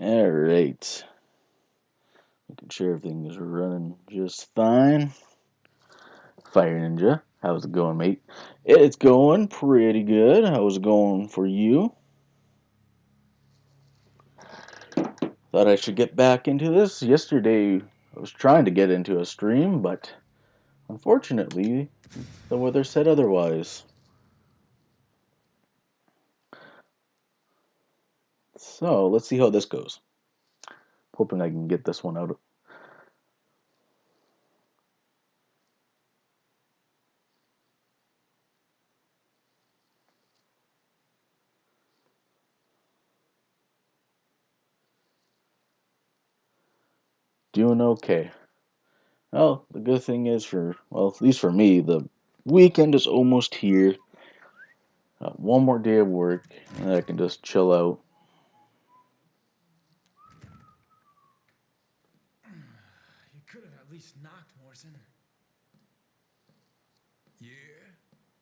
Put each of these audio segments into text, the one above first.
Alright. Making sure everything is running just fine. Fire Ninja, how's it going, mate? It's going pretty good. How's it going for you? Thought I should get back into this. Yesterday, I was trying to get into a stream, but unfortunately, the weather said otherwise. So, let's see how this goes. Hoping I can get this one out. Doing okay. Well, the good thing is at least for me, the weekend is almost here. One more day of work, and I can just chill out. You could have at least knocked, Morrison. Yeah,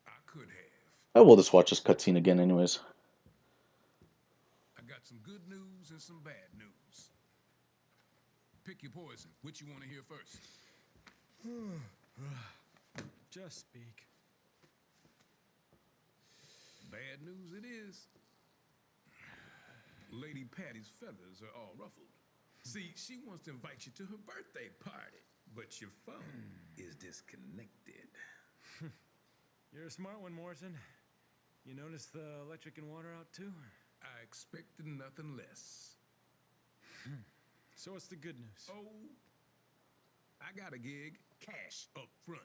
I could have. I will just watch this cutscene again anyways. I got some good news and some bad news. Pick your poison. Which you want to hear first? Just speak. Bad news it is. Lady Patty's feathers are all ruffled. See, she wants to invite you to her birthday party, but your phone is disconnected. You're a smart one, Morrison. You noticed the electric and water out too? I expected nothing less. So what's the good news? Oh, I got a gig. Cash up front.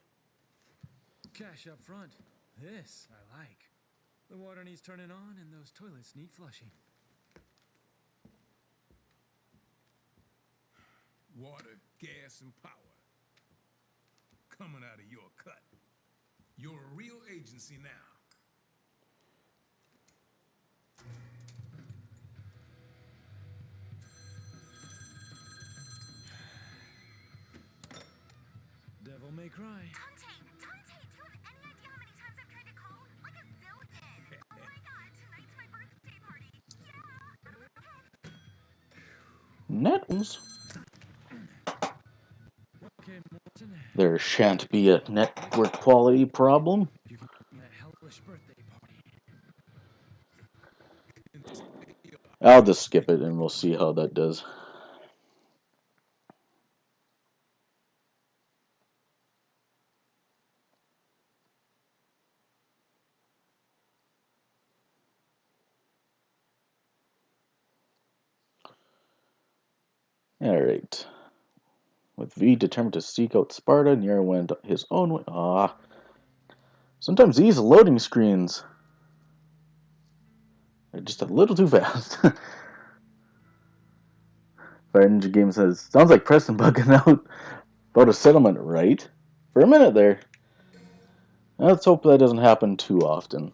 Cash up front. This I like. The water needs turning on and those toilets need flushing. Water, gas, and power. Coming out of your cut. You're a real agency now. Devil may cry. Dante, do you have any idea how many times I've tried to call? Like a zillion. Oh my god, tonight's my birthday party. Yeah. Nettles? Okay, Morrison. There shan't be a network quality problem. You can give me that hellish birthday party. I'll just skip it and we'll see how that does. Alright. With V determined to seek out Sparta, Nero went his own way. Sometimes these loading screens are just a little too fast. Fire Ninja Game says, sounds like Preston bugging out about a settlement, right? For a minute there. Let's hope that doesn't happen too often.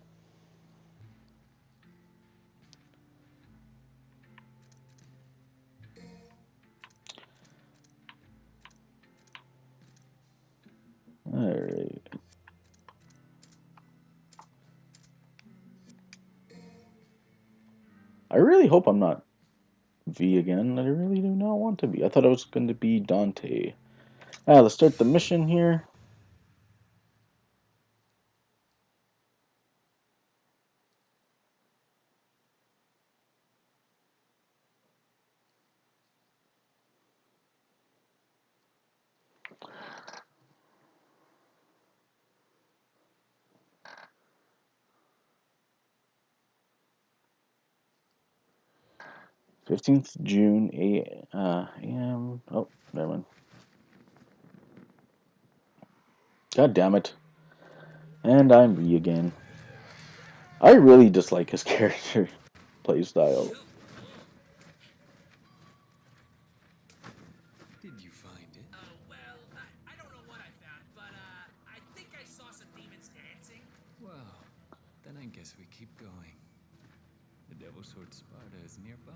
Alright. I really hope I'm not V again. I really do not want to be. I thought I was going to be Dante. Let's start the mission here. June 15th, a.m. Oh, never mind. God damn it. And I'm V again. I really dislike his character playstyle. Did you find it? Oh, well, I don't know what I found, but, I think I saw some demons dancing. Well, then I guess we keep going. The Devil's Sword Sparta is nearby.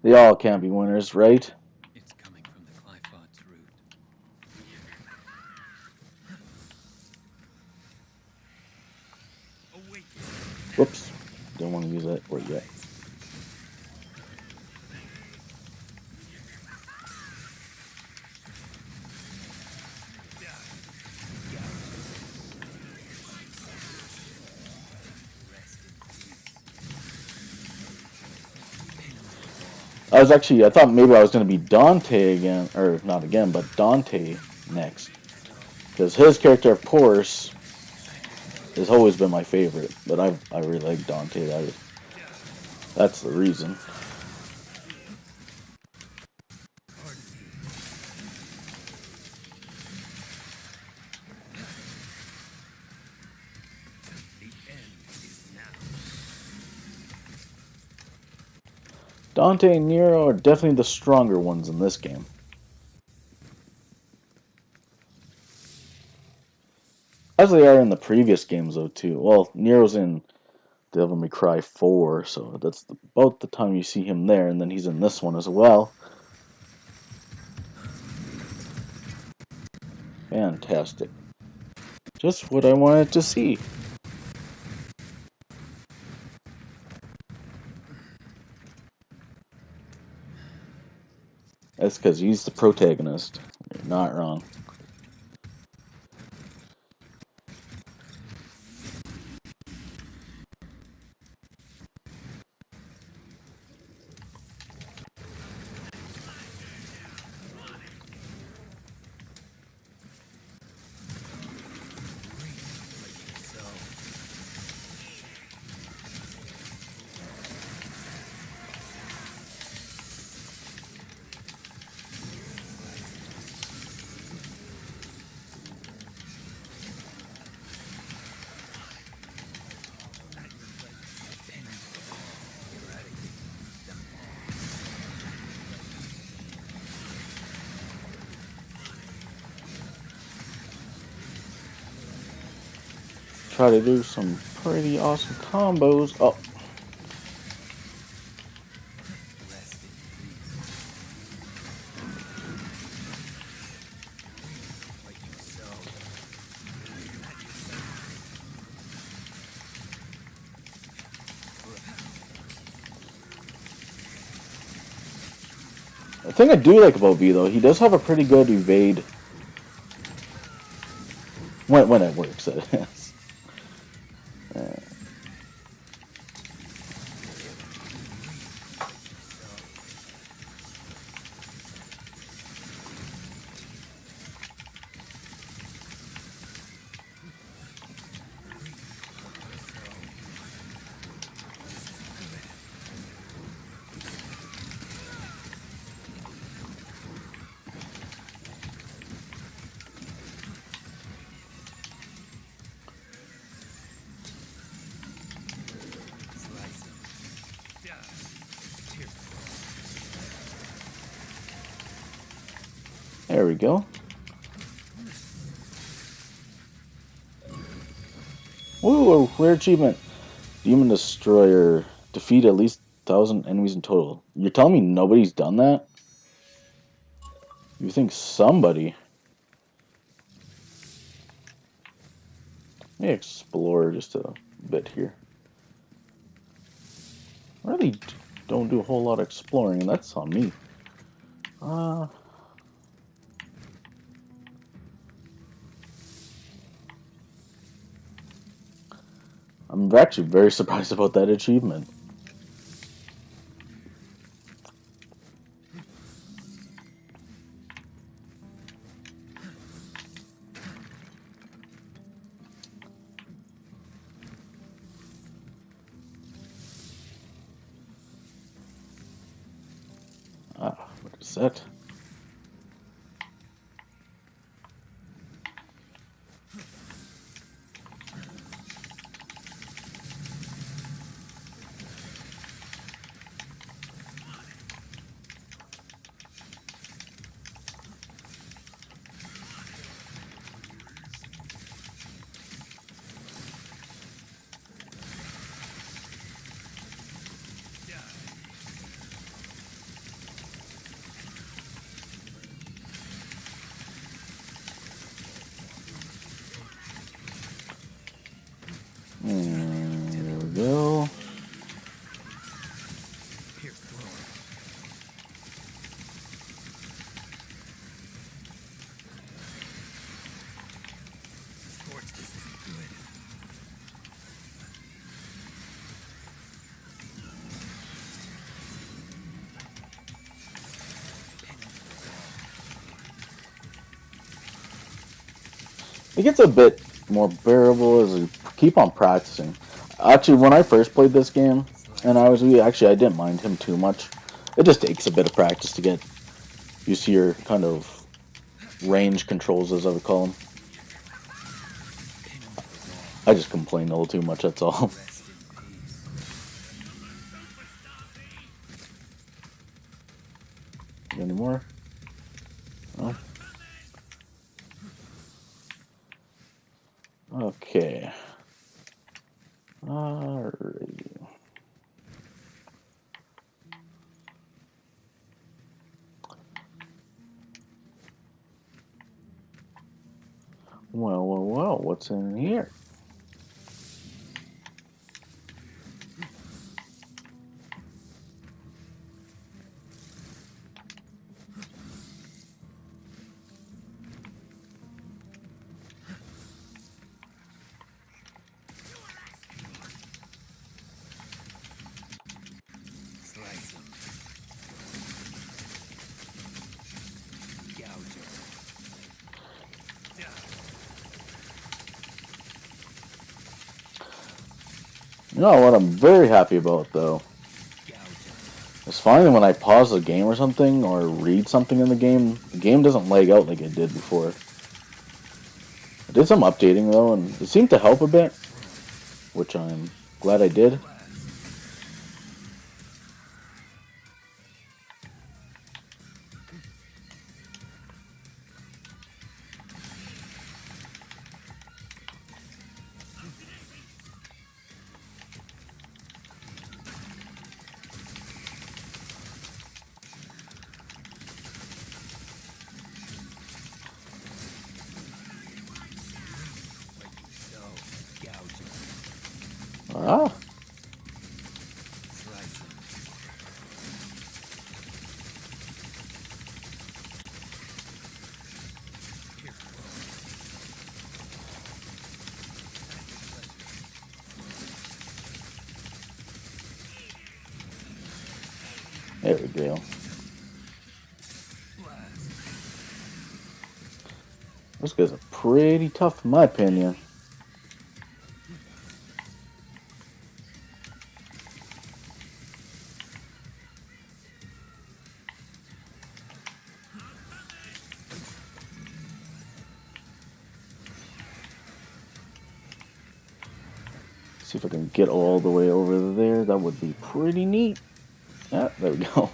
They all can't be winners, right? It's coming from the Clyphot's route. Whoops. Don't want to use that word yet. I thought maybe I was going to be Dante again, or not again, but Dante next. Because his character, of course, has always been my favorite. But I really like Dante. That's the reason. Dante and Nero are definitely the stronger ones in this game. As they are in the previous games, though, too. Well, Nero's in Devil May Cry 4, so that's about the time you see him there, and then he's in this one as well. Fantastic. Just what I wanted to see. That's because he's the protagonist. You're not wrong. Try to do some pretty awesome combos. Oh, the thing I do like about V, though, he does have a pretty good evade. When it works, that is. There we go. Ooh, rare achievement. Demon Destroyer. Defeat at least 1,000 enemies in total. You're telling me nobody's done that? You think somebody? Let me explore just a bit here. I really don't do a whole lot of exploring, and that's on me. I'm actually very surprised about that achievement. What is that? Torch, this isn't good. It gets a bit more bearable as you keep on practicing. Actually, when I first played this game, and I was actually I didn't mind him too much. It just takes a bit of practice to get used to your kind of range controls, as I would call them. I just complain a little too much. That's all. Rest in peace. Any more? No? Okay. Alrighty. Well, what's in here? Slice him. Gouge him. You know what I'm very happy about, though? Gouge him. It's finally when I pause the game or something, or read something in the game doesn't lag out like it did before. I did some updating, though, and it seemed to help a bit, which I'm glad I did. No. Gouge him. Ah, Slice him. there we go. Those guys are pretty tough, in my opinion. See if I can get all the way over there. That would be pretty neat. Yeah, there we go.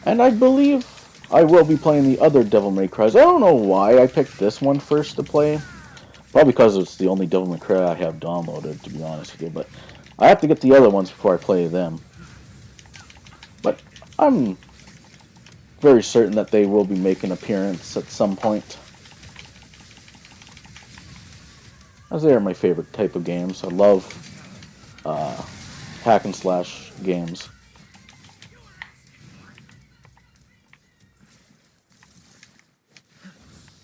And I believe I will be playing the other Devil May Cry. I don't know why I picked this one first to play. Probably because it's the only Devil May Cry I have downloaded, to be honest with you. But I have to get the other ones before I play them. But I'm very certain that they will be making an appearance at some point, as they are my favorite type of games. I love hack and slash games.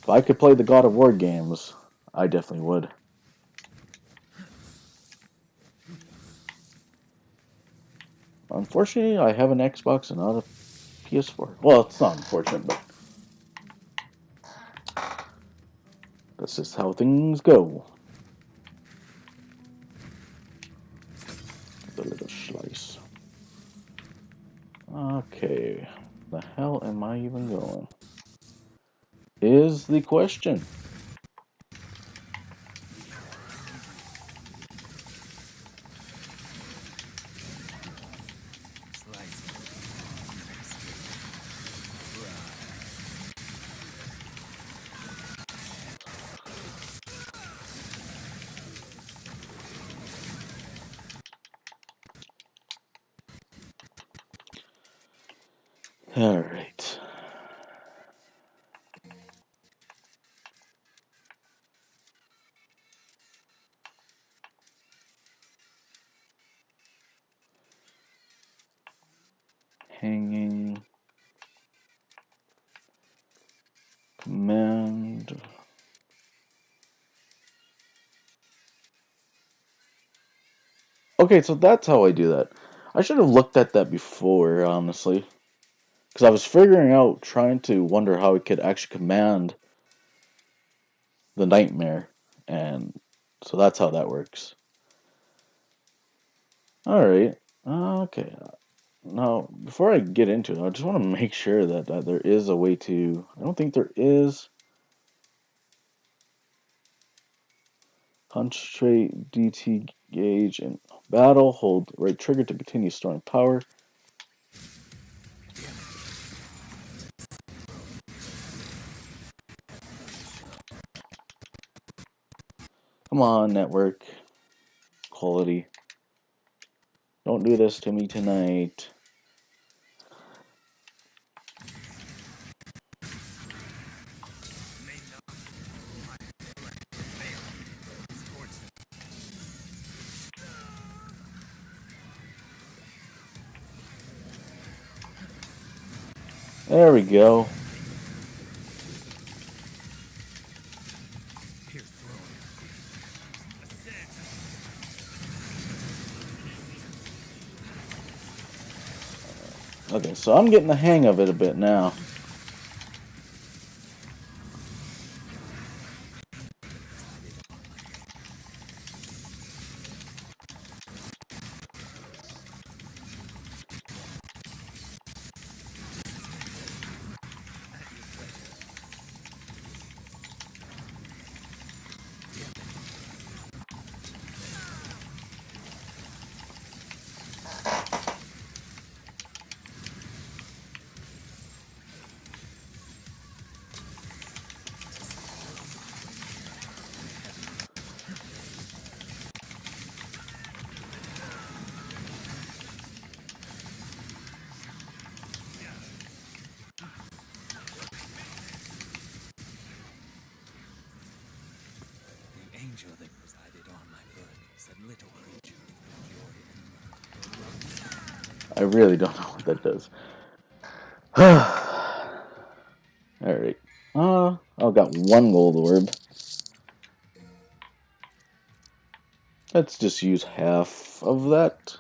If I could play the God of War games, I definitely would. Unfortunately, I have an Xbox and not a PS4. Well, it's not unfortunate, but that's just how things go. The little slice. Okay, the hell am I even going? Is the question. Slice him. Alright. Hanging. Command. Okay, so that's how I do that. I should have looked at that before, honestly. Because I was figuring out, trying to wonder how I could actually command the nightmare. And so that's how that works. Alright. Okay. Now, before I get into it, I just want to make sure that there is a way to... I don't think there is. Concentrate, DT gauge, and battle. Hold right trigger to continue storing power. Come on, network. Quality. Don't do this to me tonight. There we go. Okay, so I'm getting the hang of it a bit now. The angel that presided on my birth said little creature I really don't know what that does. Alright. I've got one gold orb. Let's just use half of that.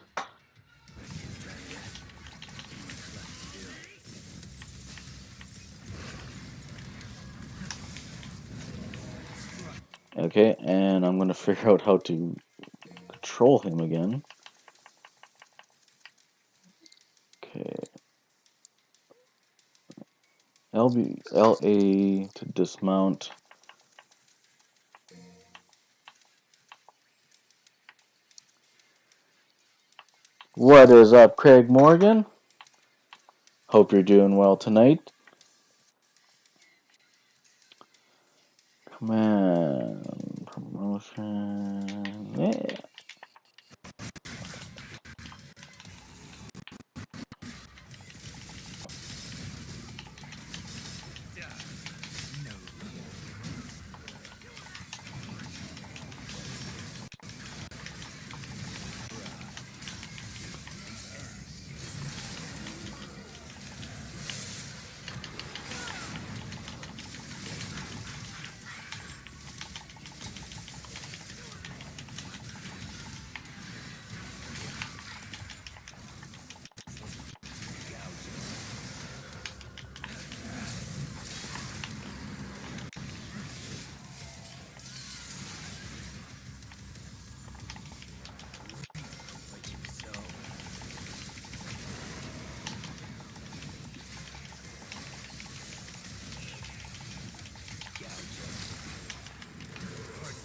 Okay, and I'm gonna figure out how to control him again. Okay. LA to dismount. What is up, Craig Morgan? Hope you're doing well tonight. Command, promotion, yeah.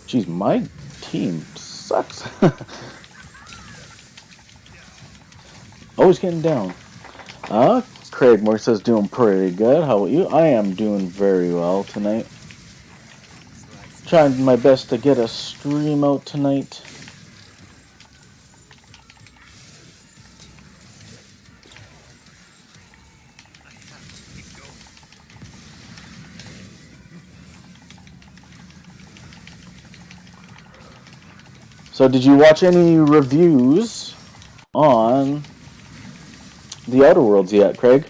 Jeez, my team sucks. Always getting down. Craig Moore says doing pretty good. How about you? I am doing very well tonight. Trying my best to get a stream out tonight. So, did you watch any reviews on the Outer Worlds yet, Craig?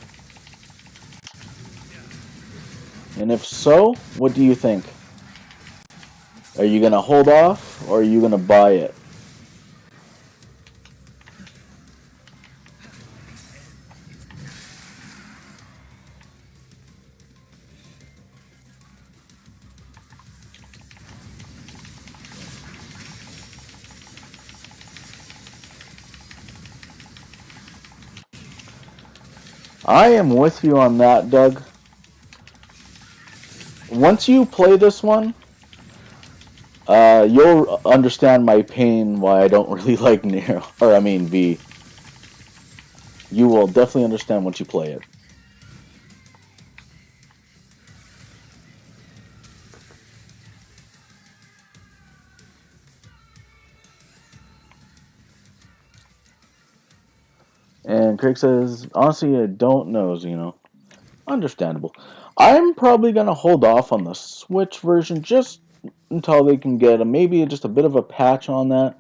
And if so, what do you think? Are you gonna hold off, or are you gonna buy it? I am with you on that, Doug. Once you play this one, you'll understand my pain why I don't really like Nero, or I mean V. You will definitely understand once you play it. And Craig says, honestly, I don't know, Xeno. Understandable. I'm probably gonna hold off on the Switch version just until they can get maybe just a bit of a patch on that.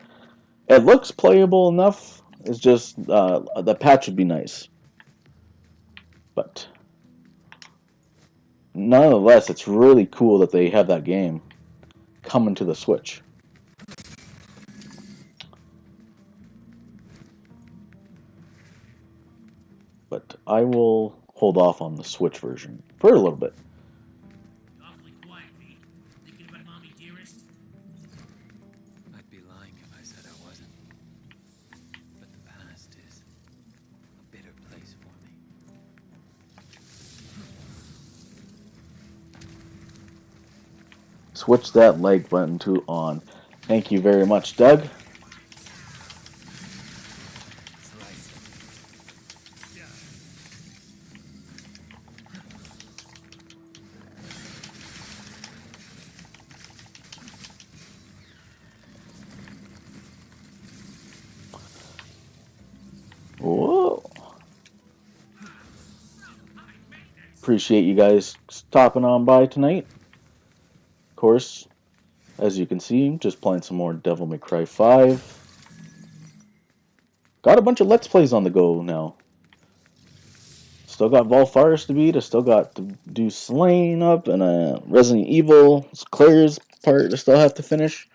It looks playable enough. It's just the patch would be nice. But nonetheless, it's really cool that they have that game coming to the Switch. But I will hold off on the Switch version for a little bit. Awfully quiet, Pete. Thinking about mommy dearest? I'd be lying if I said I wasn't. But the past is a bitter place for me. Switch that like button to on. Thank you very much, Doug. Whoa. Appreciate you guys stopping on by tonight. Of course, as you can see, just playing some more Devil May Cry 5. Got a bunch of Let's Plays on the go now. Still got Volfaris to beat. I still got to do Slain up and Resident Evil Claire's part I still have to finish.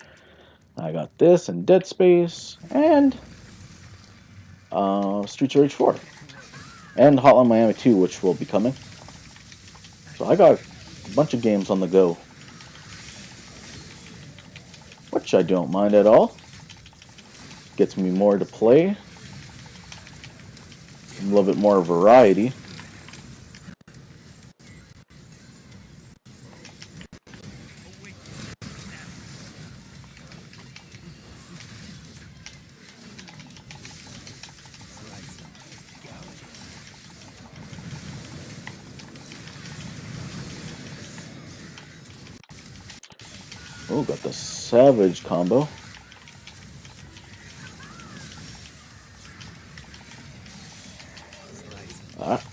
I got this and Dead Space and Streets of Rage 4. And Hotline Miami 2, which will be coming. So I got a bunch of games on the go. Which I don't mind at all. Gets me more to play. A little bit more variety. Oh, got the Savage combo. Ah.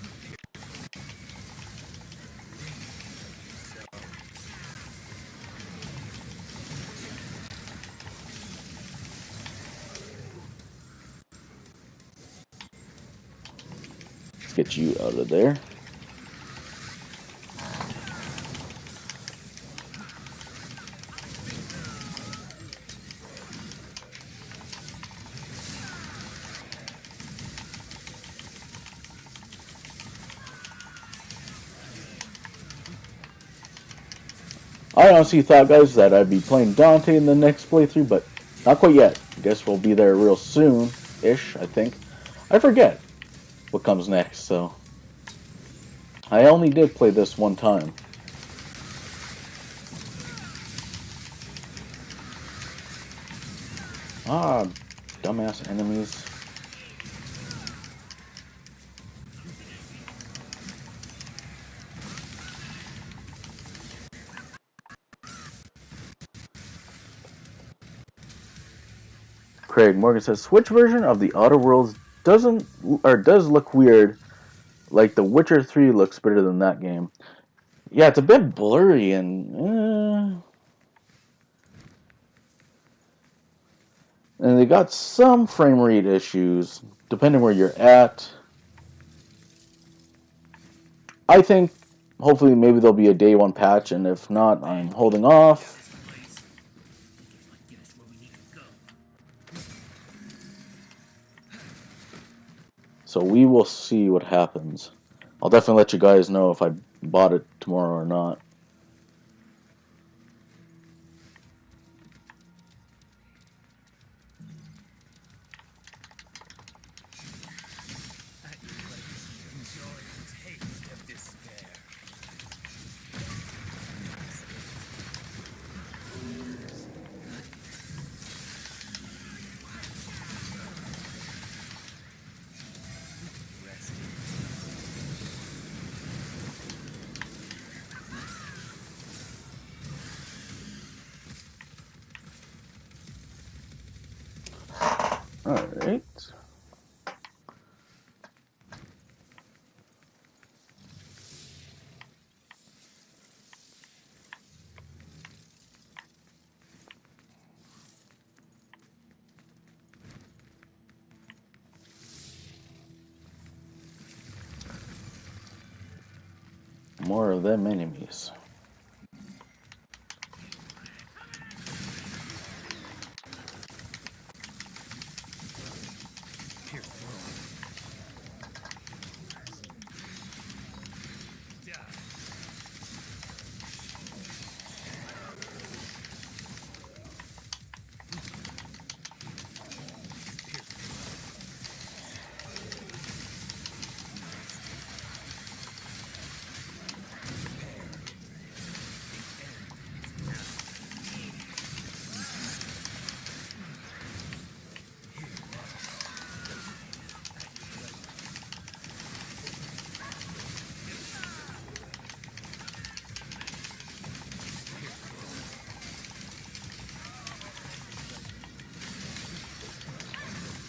Let's get you out of there. I honestly thought, guys, that I'd be playing Dante in the next playthrough, but not quite yet. I guess we'll be there real soon-ish, I think. I forget what comes next, so... I only did play this one time. Ah, dumbass enemies. Craig Morgan says Switch version of the Outer Worlds does look weird. Like The Witcher 3 looks better than that game. Yeah, it's a bit blurry and And they got some frame rate issues, depending where you're at. I think hopefully maybe there'll be a day one patch, and if not, I'm holding off. So we will see what happens. I'll definitely let you guys know if I bought it tomorrow or not. Alright. More of them enemies.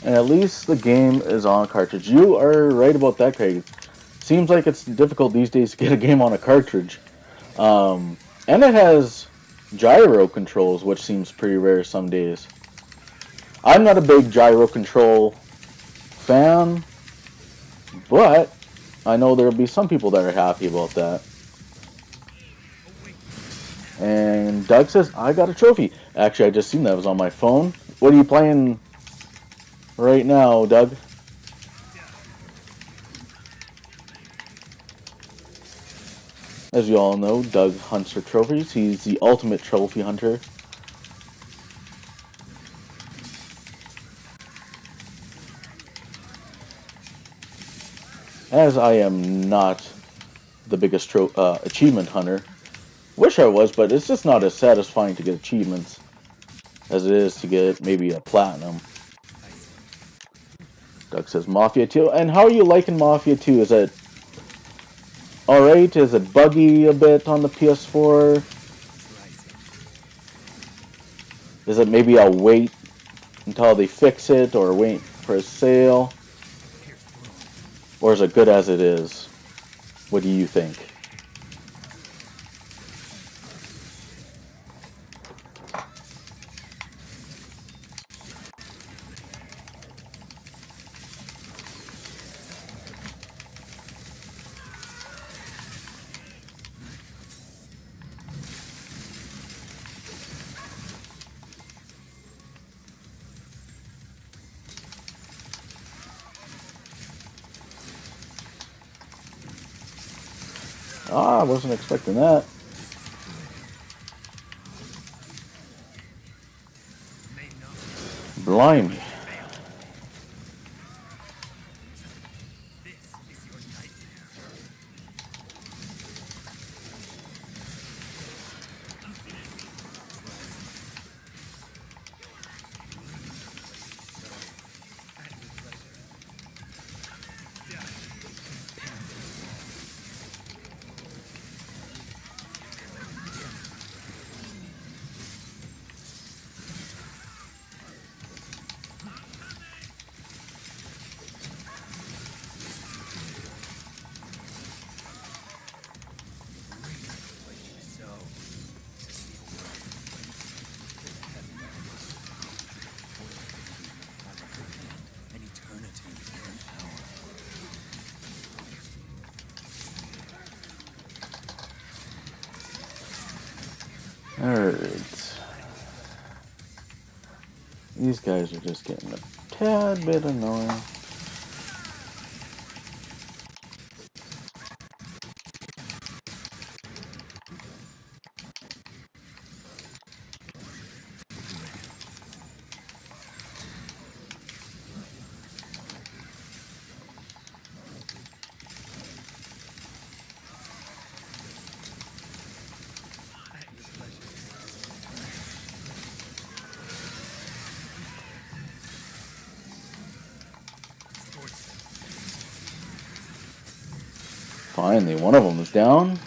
And at least the game is on cartridge. You are right about that, Craig. Seems like it's difficult these days to get a game on a cartridge. And it has gyro controls, which seems pretty rare some days. I'm not a big gyro control fan, but I know there'll be some people that are happy about that. And Doug says, I got a trophy. Actually, I just seen that. It was on my phone. What are you playing right now, Doug? As you all know, Doug hunts for trophies. He's the ultimate trophy hunter. As I am not the biggest achievement hunter. Wish I was, but it's just not as satisfying to get achievements as it is to get maybe a platinum. Doug says Mafia 2. And how are you liking Mafia 2? Is it alright? Is it buggy a bit on the PS4? Is it maybe I'll wait until they fix it or wait for a sale? Or is it good as it is? What do you think? Ah, I wasn't expecting that. Blimey. Alright. These guys are just getting a tad bit annoying. Finally, one of them is down.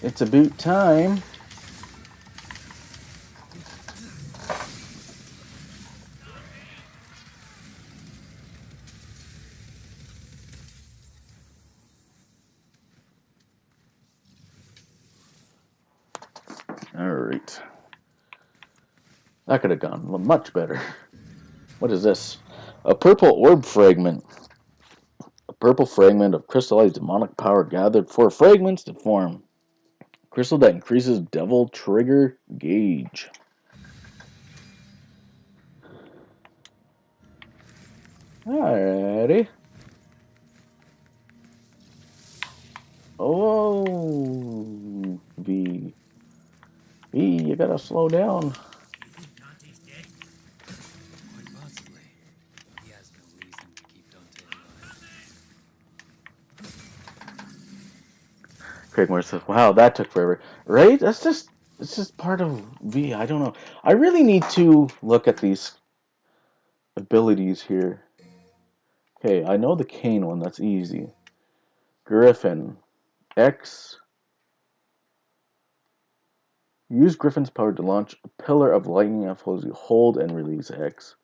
It's about time. Alright. That could have gone much better. What is this? A purple orb fragment. A purple fragment of crystallized demonic power gathered 4 fragments to form. Crystal that increases devil trigger gauge. Alrighty. Oh, V. V, you gotta slow down. You think Dante's dead? Quite possibly. He has no reason to keep Dante alive. Craig Moore says, wow, that took forever. Right? It's just part of V. I don't know. I really need to look at these abilities here. Okay, I know the Kane one. That's easy. Griffin. X. Use Griffin's power to launch a pillar of lightning as you hold and release X.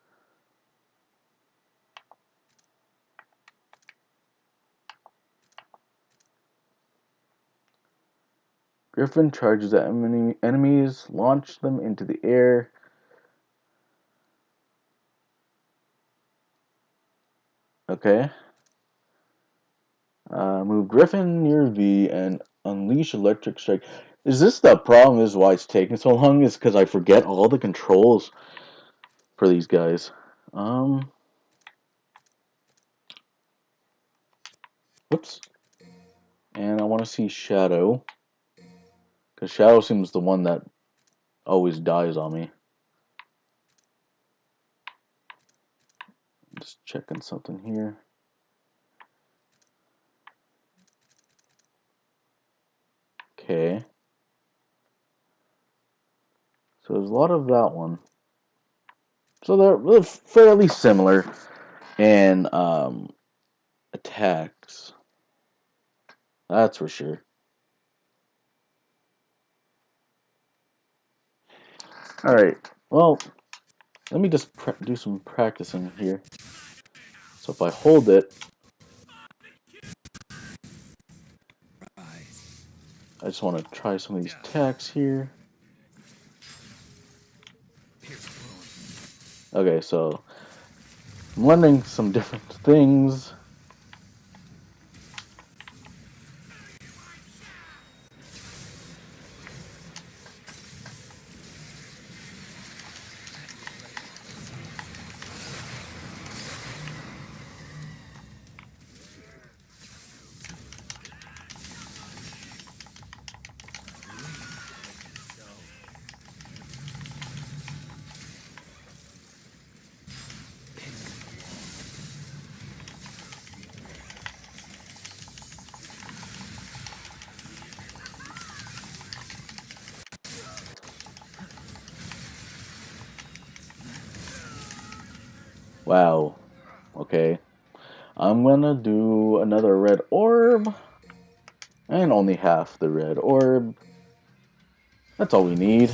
Griffin charges at enemies, launch them into the air. Okay. Move Griffin near V and unleash electric strike. Is this the problem? Is why it's taking so long? Is because I forget all the controls for these guys. Whoops. And I want to see Shadow. Because Shadow seems the one that always dies on me. Just checking something here. Okay. So there's a lot of that one. So they're fairly similar in attacks. That's for sure. Alright, well, let me just do some practicing here. So if I hold it, I just want to try some of these attacks here. Okay, so I'm learning some different things. Wow. Okay. I'm gonna do another red orb. And only half the red orb. That's all we need.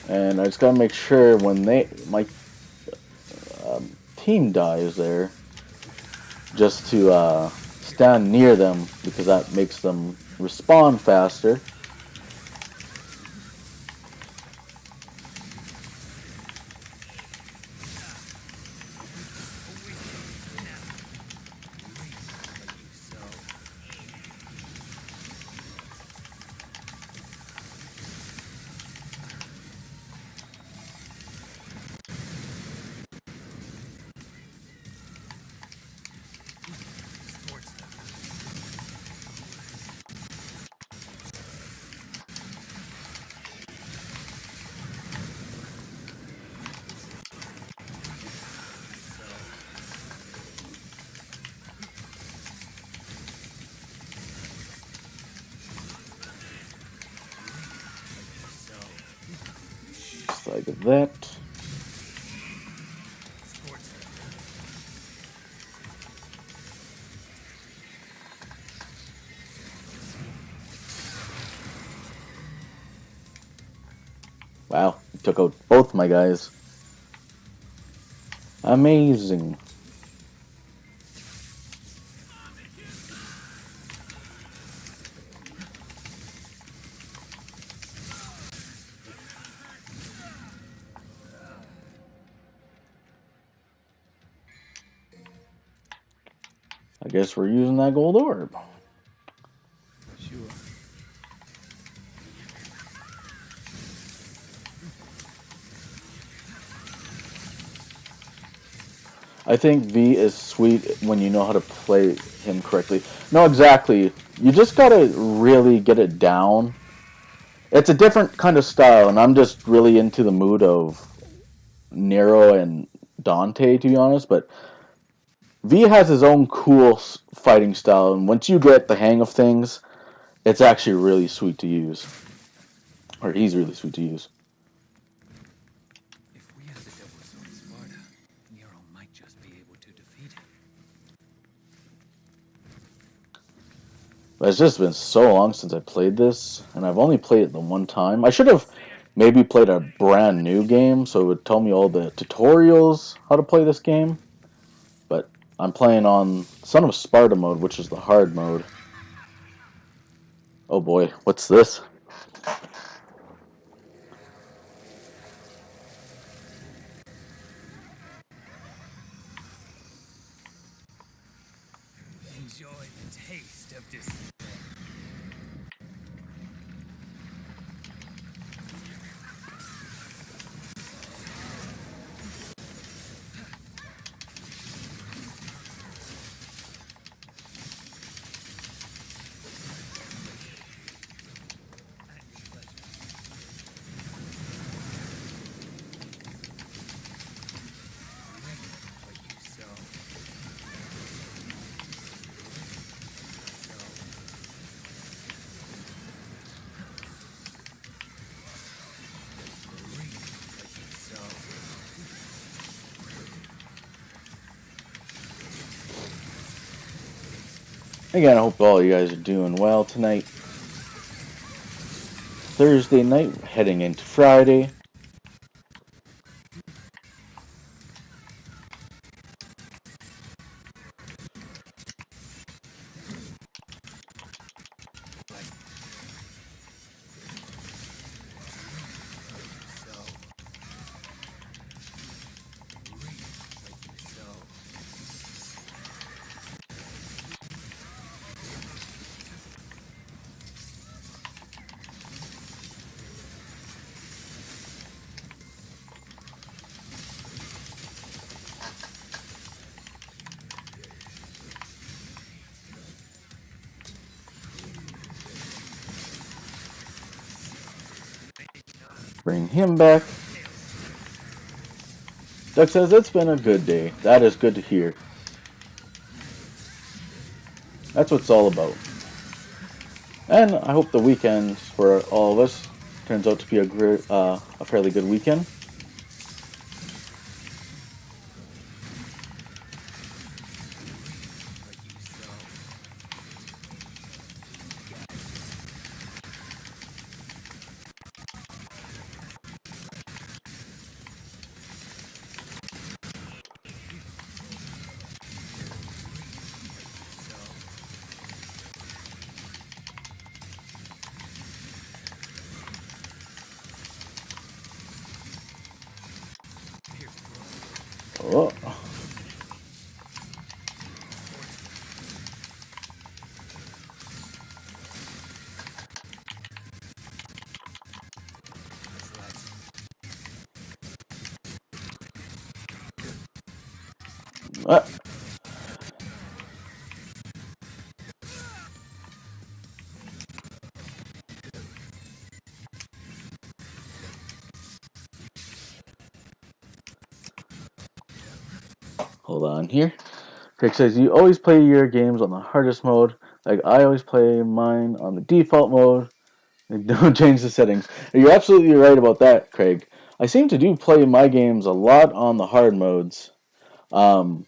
And I just gotta make sure when my team dies there, just to stand near them because that makes them respawn faster. Just like that. Wow, he took out both my guys. Amazing. I guess we're using that gold orb. Sure. I think V is sweet when you know how to play him correctly. No, exactly. You just gotta really get it down. It's a different kind of style, and I'm just really into the mood of Nero and Dante, to be honest. But V has his own cool fighting style, and once you get the hang of things, it's actually really sweet to use. Or he's really sweet to use. If we had the Double Sword Sparta, Nero might just be able to defeat him. But it's just been so long since I played this, and I've only played it the one time. I should have maybe played a brand new game, so it would tell me all the tutorials how to play this game. But I'm playing on Son of Sparta mode, which is the hard mode. Oh boy, what's this? Enjoy the taste of this. Again, I hope all you guys are doing well tonight. Thursday night, heading into Friday. Bring him back. Doug says, it's been a good day. That is good to hear. That's what it's all about. And I hope the weekend for all of us turns out to be a fairly good weekend. Ah, hold on here. Craig says you always play your games on the hardest mode. Like I always play mine on the default mode. Like, don't change the settings. You're absolutely right about that, Craig. I seem to do play my games a lot on the hard modes. Um,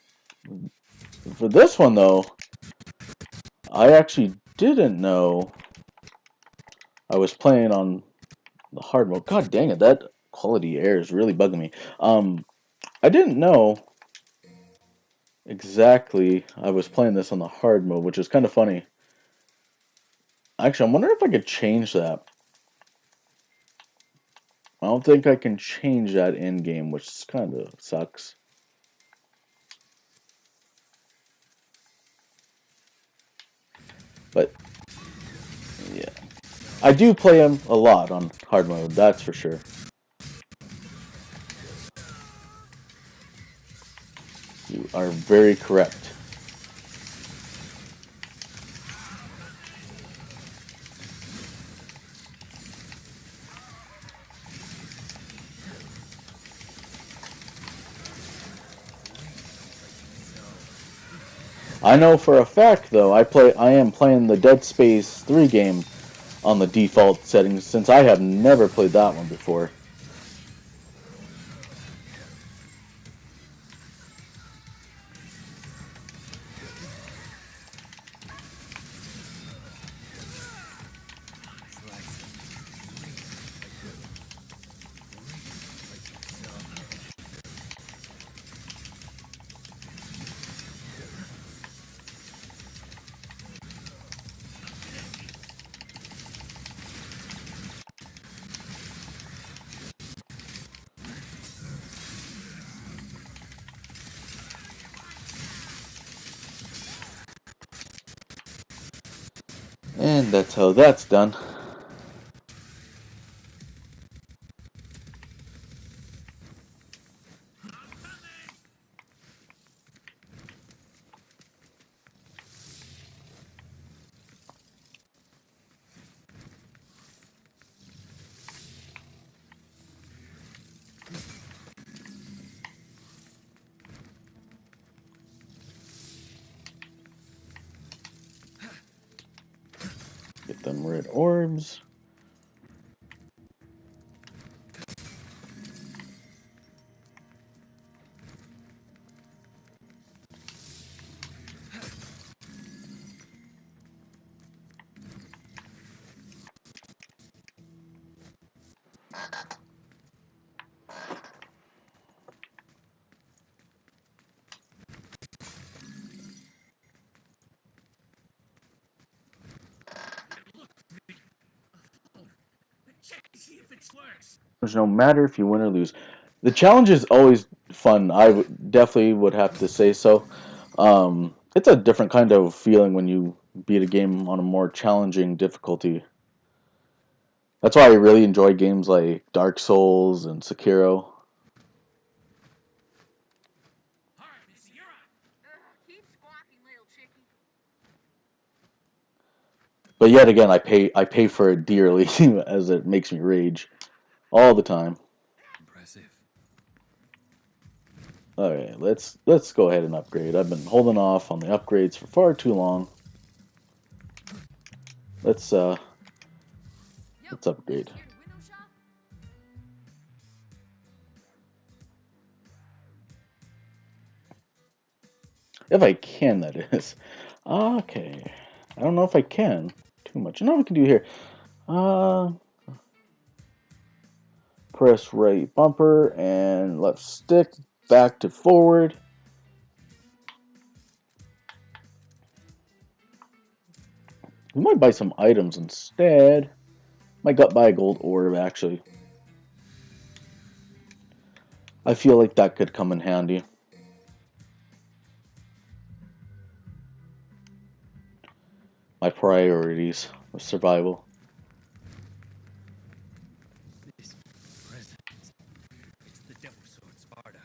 for this one though, I actually didn't know I was playing on the hard mode. God dang it, that quality air is really bugging me. I didn't know exactly I was playing this on the hard mode, which is kind of funny. Actually, I'm wondering if I could change that. I don't think I can change that in game, which kind of sucks. But yeah, I do play them a lot on hard mode. That's for sure. You are very correct. I know for a fact though, I am playing the Dead Space 3 game on the default settings since I have never played that one before. And that's how that's done. Get them red orbs. Check to see if it works. No matter if you win or lose. The challenge is always fun. Definitely would have to say so. It's a different kind of feeling when you beat a game on a more challenging difficulty. That's why I really enjoy games like Dark Souls and Sekiro. All right, Missy, you're on. Keep squawking, little chickie. But yet again, I pay for it dearly as it makes me rage all the time. Impressive. All right, let's go ahead and upgrade. I've been holding off on the upgrades for far too long. Let's Yo, let's upgrade. here to window shop? If I can, that is. Okay. I don't know if I can too much. You know what we can do here? Press right bumper and left stick back to forward. We might buy some items instead. Might buy a gold orb actually. I feel like that could come in handy. My priorities of survival. This presence. It's the Devil Sword Sparta.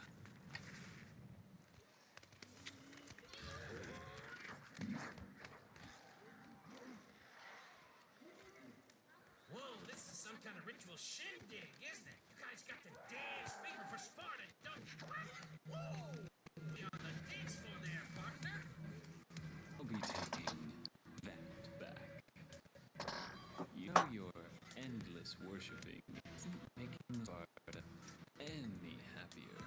ritual shindig, isn't it? You guys got the dance fever for Sparta, don't you? Whoa! Be on the dance floor there, partner. I'll be taking that back. You know your endless worshipping isn't making Sparta any happier.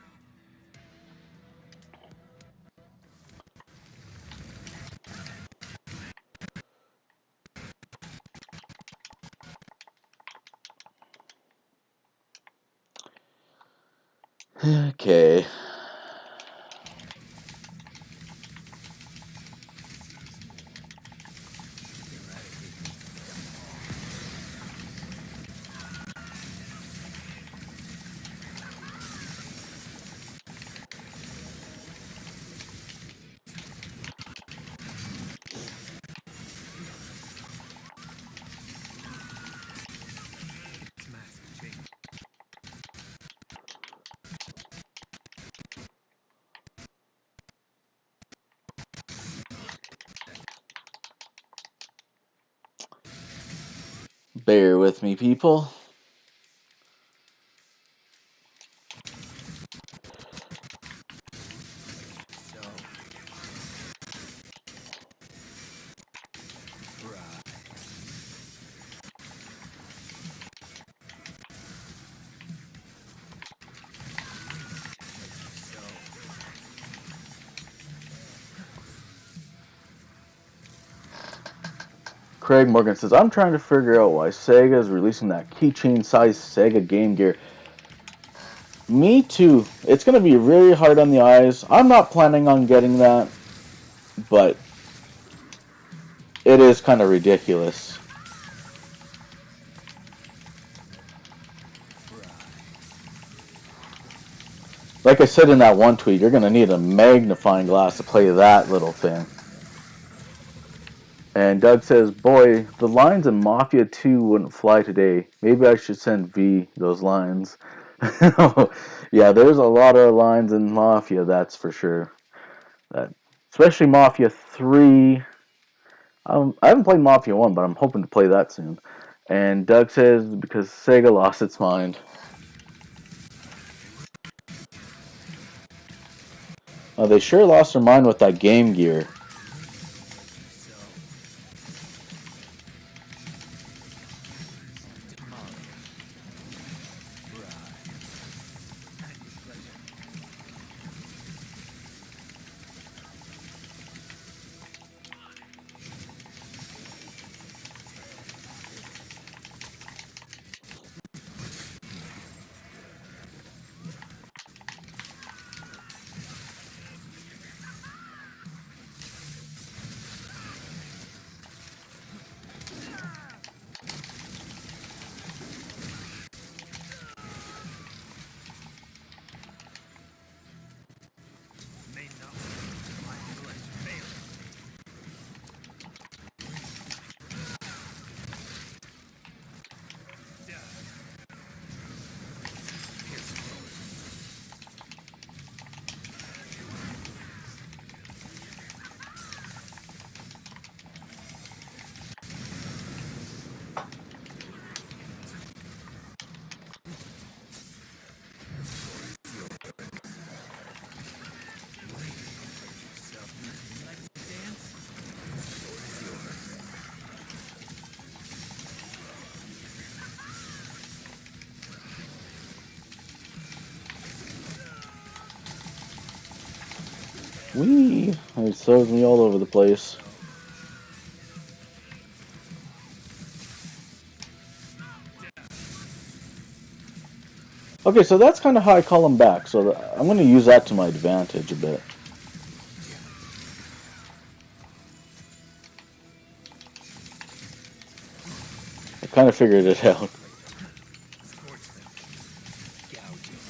Okay. It's massive change. Bear with me, people. So, right. So, Craig Morgan says, I'm trying to figure out why Sega is releasing that keychain-sized Sega Game Gear. Me too. It's going to be really hard on the eyes. I'm not planning on getting that, but it is kind of ridiculous. Like I said in that one tweet, you're going to need a magnifying glass to play that little thing. And Doug says, boy, the lines in Mafia 2 wouldn't fly today. Maybe I should send V those lines. Yeah, there's a lot of lines in Mafia, that's for sure. That, especially Mafia 3. I haven't played Mafia 1, but I'm hoping to play that soon. And Doug says, because Sega lost its mind. Oh, they sure lost their mind with that Game Gear. May not my flesh fail. Whee! It throws me all over the place. Okay, so that's kind of how I call them back. So I'm going to use that to my advantage a bit. I kind of figured it out. Scorch them. Gouge them.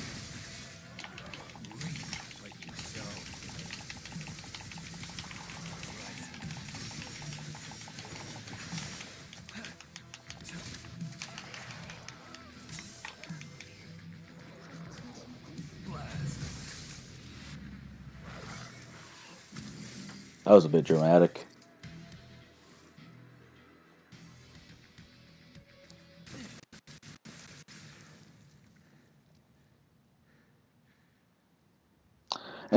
Reap what you sow. That was a bit dramatic.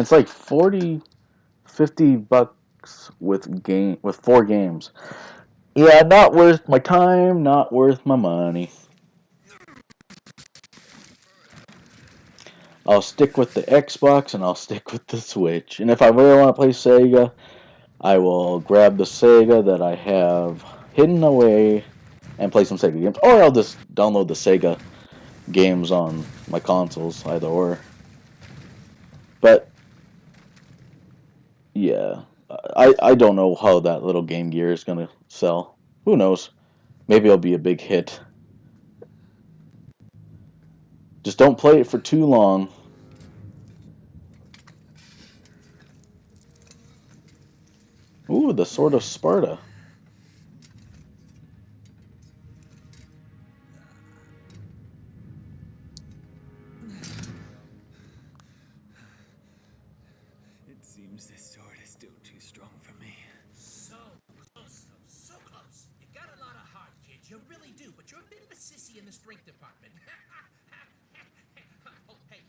It's like 40, $50 with 4 games. Yeah, not worth my time, not worth my money. I'll stick with the Xbox and I'll stick with the Switch. And if I really want to play Sega, I will grab the Sega that I have hidden away and play some Sega games. Or I'll just download the Sega games on my consoles, either or. But yeah, I don't know how that little Game Gear is gonna sell. Who knows? Maybe it'll be a big hit. Just don't play it for too long. Ooh, the Sword of Sparta. It seems this sword is still too strong for me. So close, though. So close. You got a lot of heart, kid. You really do. But you're a bit of a sissy in the strength department. Oh, hey.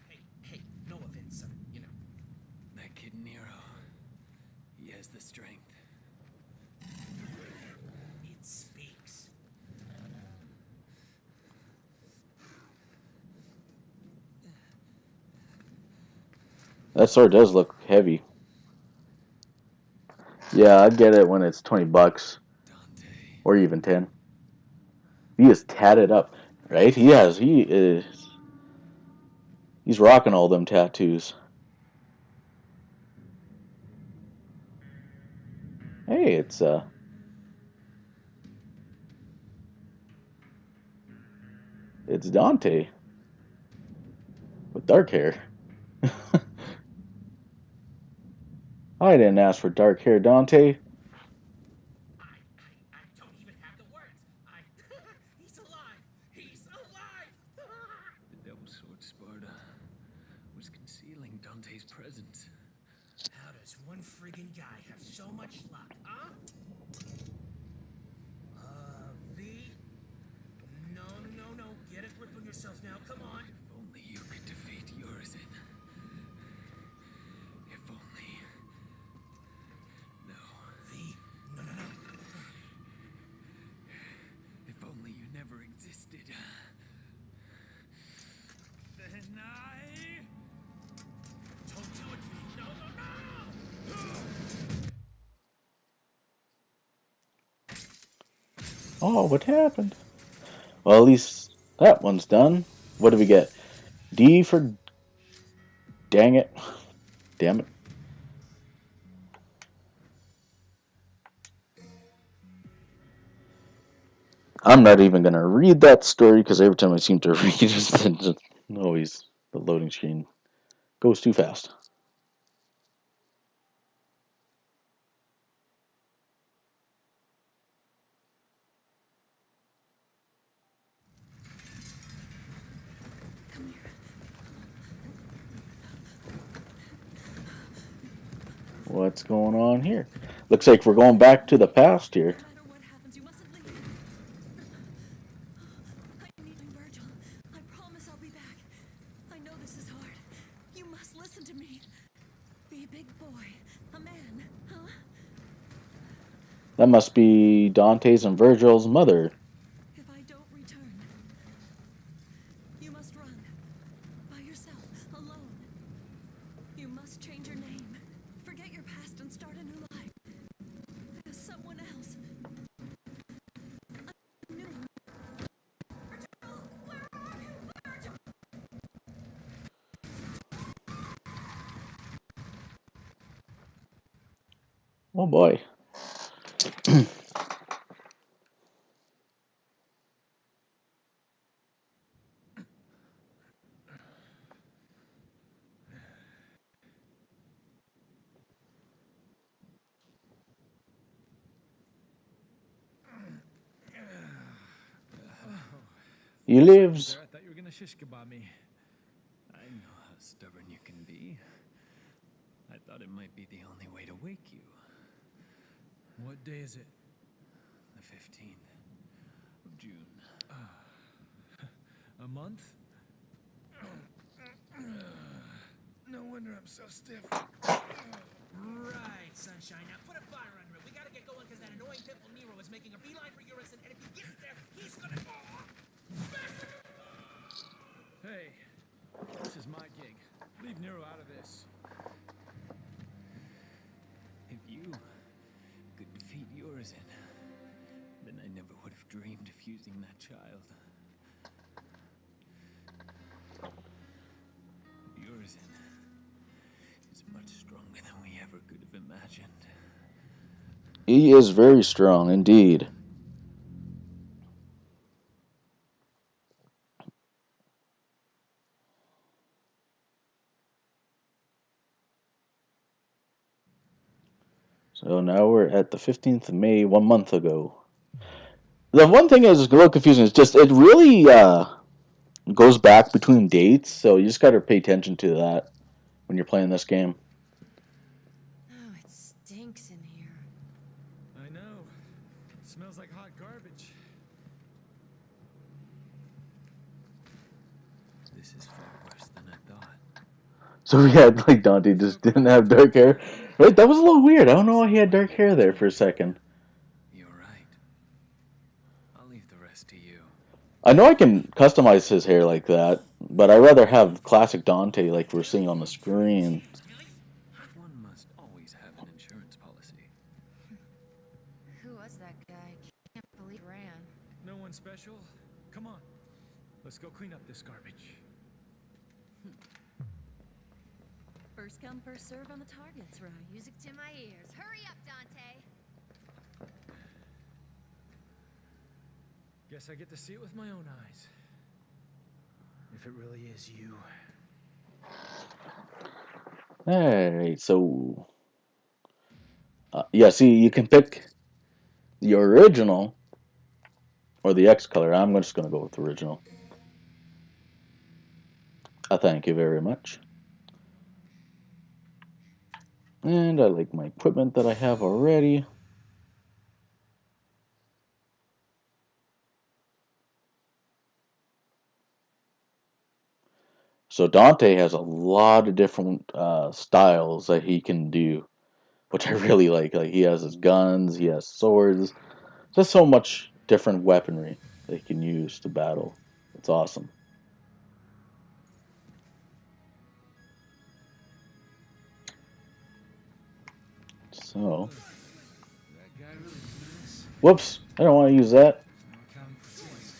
No offense, son. You know. That kid Nero, he has the strength. It speaks. That sword does look heavy. Yeah, I'd get it when it's $20 Dante. or even 10. He is tatted up, right? He is. He's rocking all them tattoos. Hey, it's Dante with dark hair. I didn't ask for dark hair, Dante. I don't even have the words. He's alive. He's alive. The Devil Sword Sparta was concealing Dante's presence. How does one friggin' guy have so much luck, huh? V? No. Get a grip on yourself now. Come on. If only you could defeat Urizen. If only. No. V? No. If only you never existed. Then I. Don't do it, V. No. Oh, what happened? Well, at least that one's done. What do we get? D for dang it. Damn it. I'm not even going to read that story because every time I seem to read it, just always the loading screen goes too fast. What's going on here? Looks like we're going back to the past here. No matter what happens, you mustn't leave. I need Virgil. I promise I'll be back. I know this is hard. You must listen to me. Be a big boy. A man, huh? That must be Dante's and Virgil's mother. If I don't return, you must run. By yourself, alone. You must change your name. Forget your past and start a new life. As someone else. A new. Virgil! Where are you, Virgil? Oh boy. He lives. I thought you were gonna shish kebab me. I know how stubborn you can be. I thought it might be the only way to wake you. What day is it? The 15th of June. A month? No wonder I'm so stiff. Right, Sunshine. Now put a fire under it. We gotta get going because that annoying pimple Nero is making a beeline for Urison, and if he gets there, he's gonna. Hey, this is my gig. Leave Nero out of this. If you could defeat Urizen, then I never would have dreamed of using that child. Urizen is much stronger than we ever could have imagined. He is very strong indeed. So now we're at the 15th of May, 1 month ago. The one thing is a little confusing. It's just it really goes back between dates, so you just got to pay attention to that when you're playing this game. Oh, it stinks in here. I know. It smells like hot garbage. This is far worse than I thought. So we had like Dante just didn't have dark hair. Right? That was a little weird. I don't know why he had dark hair there for a second. You're right. I'll leave the rest to you. I know I can customize his hair like that, but I'd rather have classic Dante like we're seeing on the screen. One must always have an insurance policy. Who was that guy? Can't believe he ran. No one special? Come on. Let's go clean up this garbage. First come, first serve on the targets, right? Music to my ears. Hurry up, Dante. Guess I get to see it with my own eyes. If it really is you. Alright, so yeah, see, you can pick the original or the X color. I'm just going to go with the original. Thank you very much. And I like my equipment that I have already. So Dante has a lot of different styles that he can do, which I really like. Like he has his guns, he has swords. Just so much different weaponry that he can use to battle. It's awesome. So, That guy really is. whoops, I don't want to use that. No accounting for toys.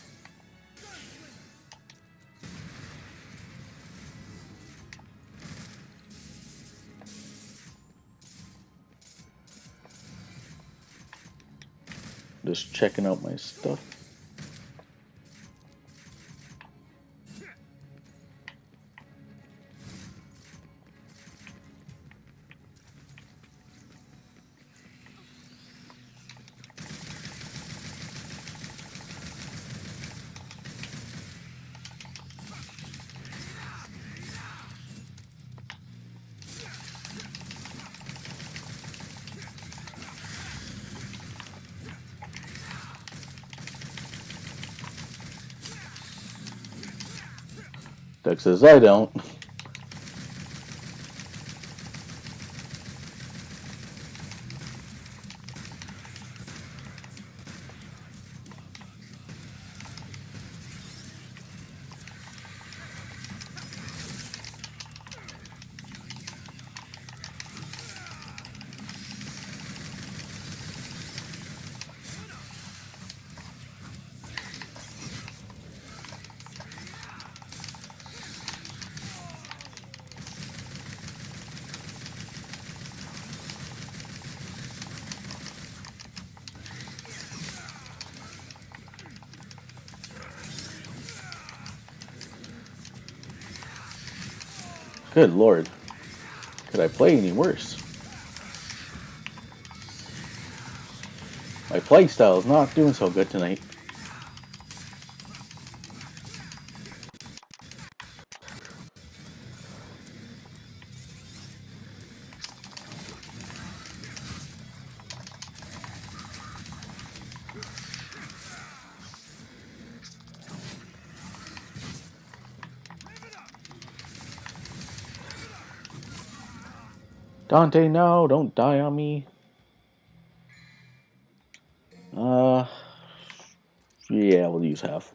Just checking out my stuff. Doug says I don't. Good lord. Could I play any worse? My playstyle is not doing so good tonight. Dante, no, don't die on me. Uh, yeah, we'll use half.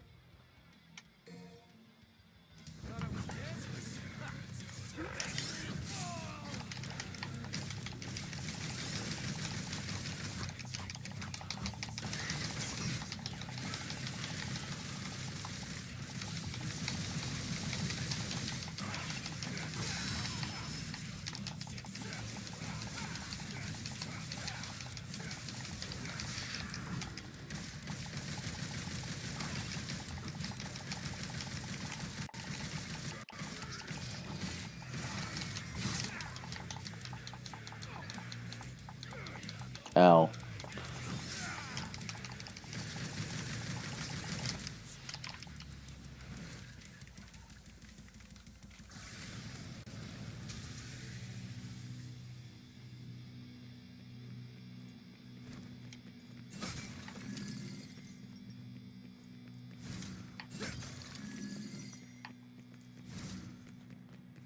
Ow.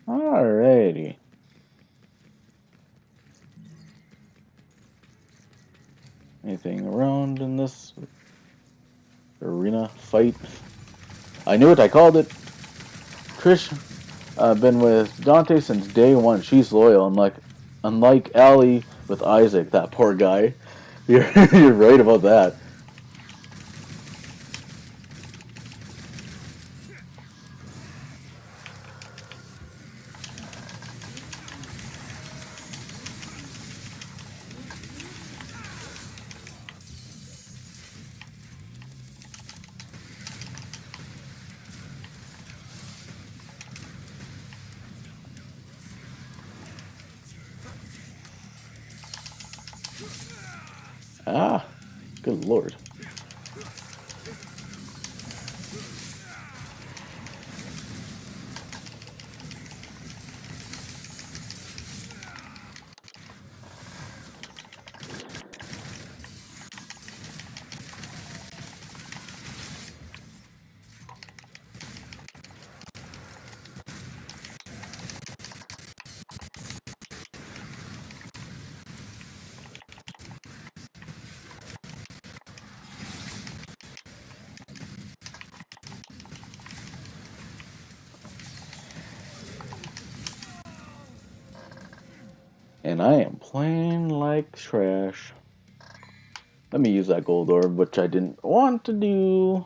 Alrighty. Anything around in this arena fight? I knew it, I called it. Trish, been with Dante since day one. She's loyal. Unlike Allie with Isaac, that poor guy. You're, you're right about that. Ah, good lord. And I am playing like trash. Let me use that gold orb, which I didn't want to do.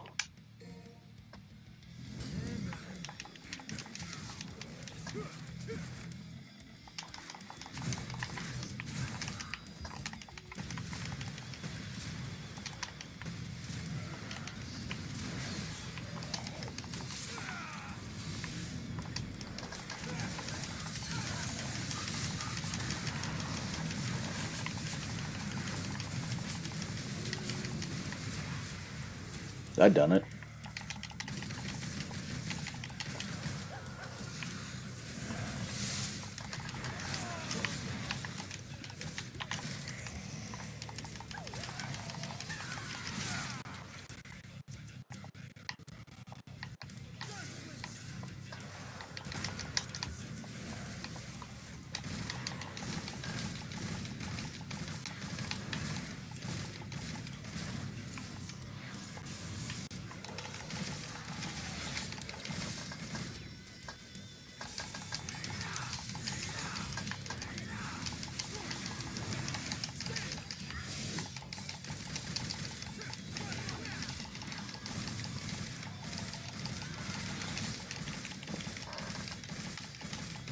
I done it.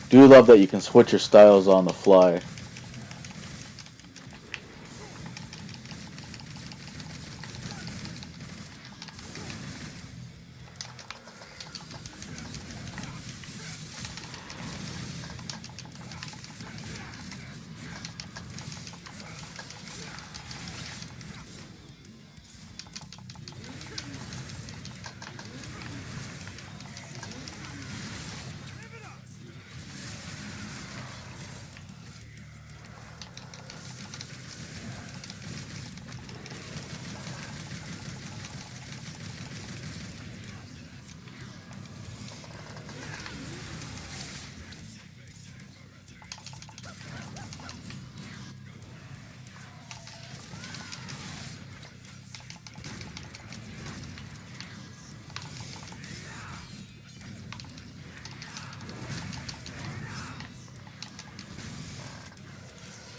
Do love that you can switch your styles on the fly.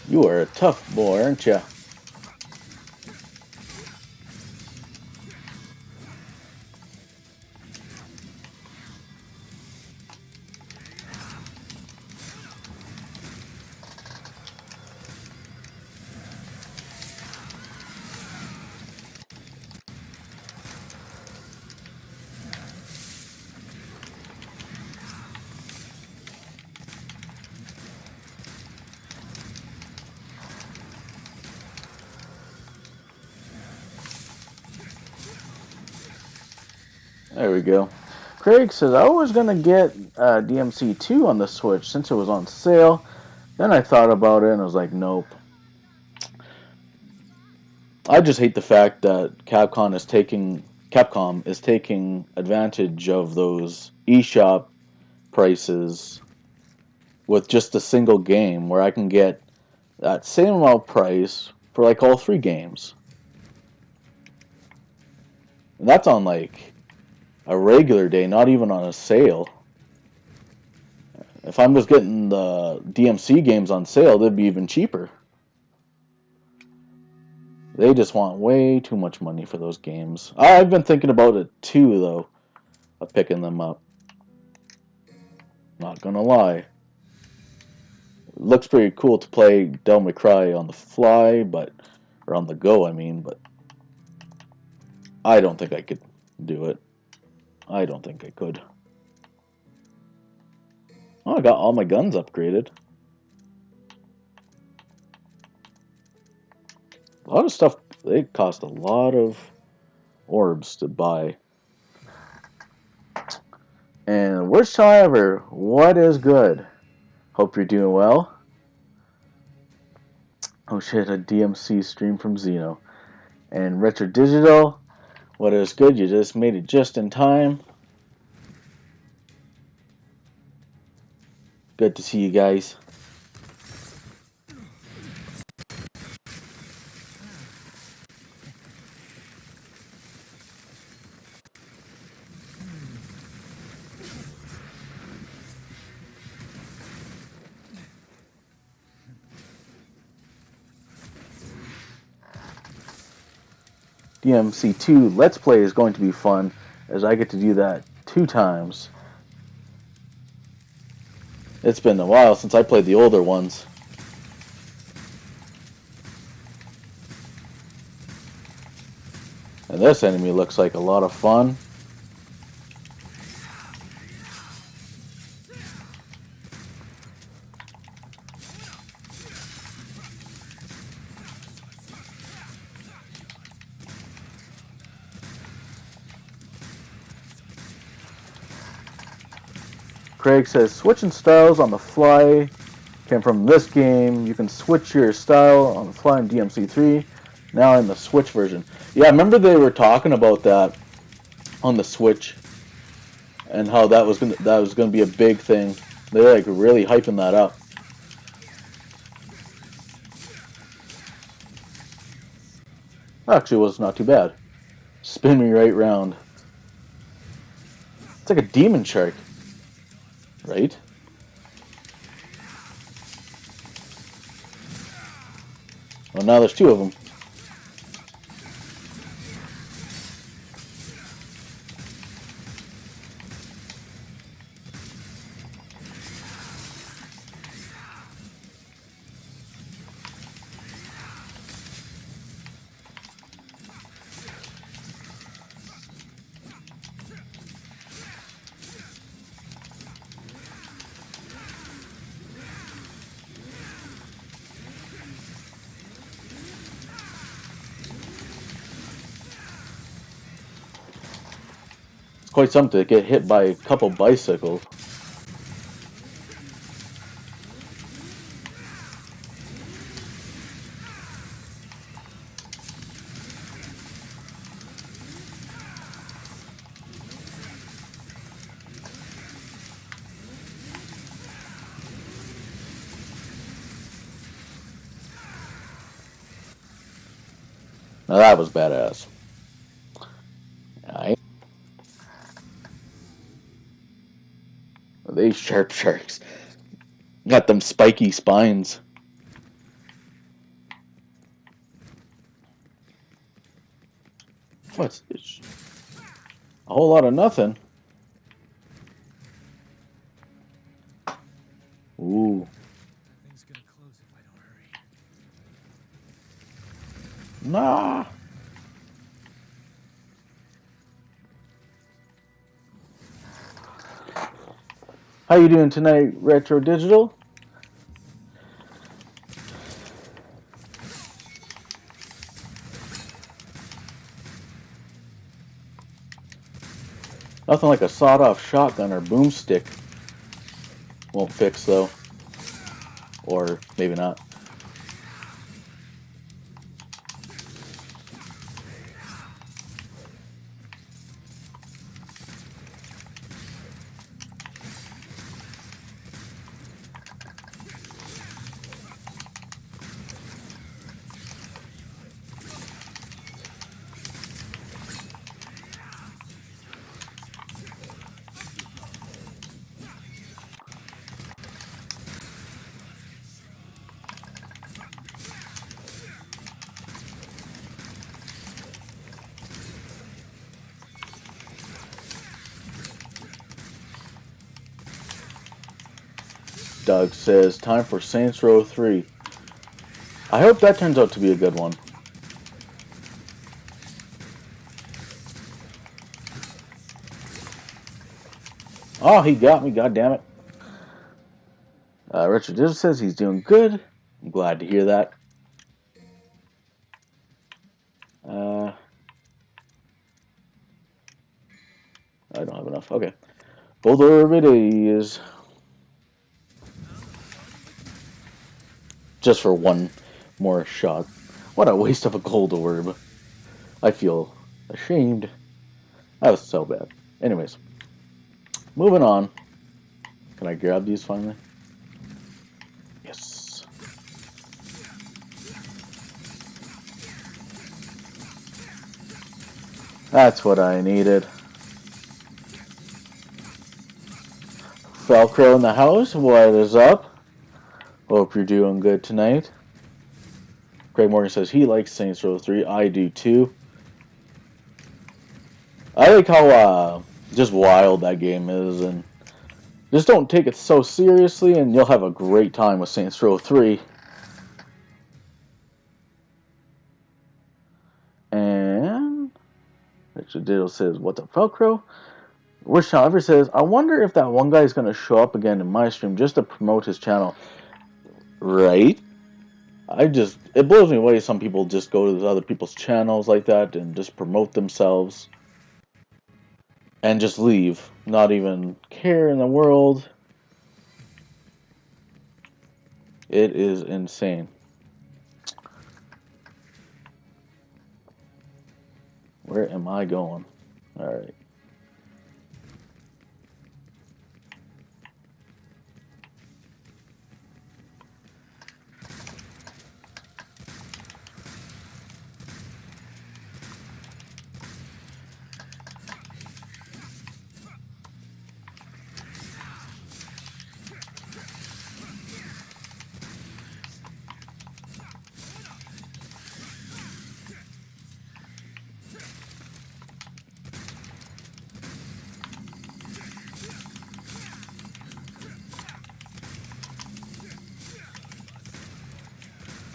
You are a tough boy, aren't you? There we go. Craig says, I was going to get DMC 2 on the Switch since it was on sale. Then I thought about it and I was like, nope. I just hate the fact that Capcom is taking advantage of those eShop prices with just a single game where I can get that same amount price for like all 3 games. And that's on like a regular day, not even on a sale. If I'm just getting the DMC games on sale, they'd be even cheaper. They just want way too much money for those games. I've been thinking about it too, though, of picking them up. Not gonna lie. It looks pretty cool to play Devil May Cry on the fly, or on the go, I mean, but I don't think I could do it. I don't think I could. Oh, I got all my guns upgraded. A lot of stuff, they cost a lot of orbs to buy. And worst time ever, what is good? Hope you're doing well. Oh shit, a DMC stream from Xeno. And Retro Digital, what is good? You just made it just in time. Good to see you guys. DMC2 Let's Play is going to be fun, as I get to do that 2 times. It's been a while since I played the older ones. And this enemy looks like a lot of fun. Craig says, switching styles on the fly came from this game. You can switch your style on the fly in DMC3. Now in the Switch version. Yeah, I remember they were talking about that on the Switch, and how that was gonna be a big thing. They're like really hyping that up. Actually, it was not too bad. Spin me right round. It's like a demon shark, right? Well, now there's 2 of them. It's quite something to get hit by a couple bicycles. Now that was badass. Alright. They sharp sharks. Got them spiky spines. It's a whole lot of nothing. Ooh. That thing's gonna close if I don't hurry. Nah. How you doing tonight, Retro Digital? Nothing like a sawed-off shotgun or boomstick. Won't fix though. Or maybe not. Doug says, time for Saints Row 3. I hope that turns out to be a good one. Oh, he got me, god damn it. Richard Digital says he's doing good. I'm glad to hear that. I don't have enough. Okay. Gold orb it is. Just for one more shot. What a waste of a gold orb. I feel ashamed. That was so bad. Anyways. Moving on. Can I grab these finally? Yes. That's what I needed. Velcro in the house, what is up? Hope you're doing good tonight. Craig Morgan says he likes Saints Row 3. I do too. I like how just wild that game is, and just don't take it so seriously, and you'll have a great time with Saints Row 3. And Richard Diddle says, "What's up, Velcro?" Wish Ever says, "I wonder if that one guy is going to show up again in my stream just to promote his channel." Right? It blows me away some people just go to other people's channels like that and just promote themselves and just leave, not even care in the world. It is insane. Where am I going? Alright.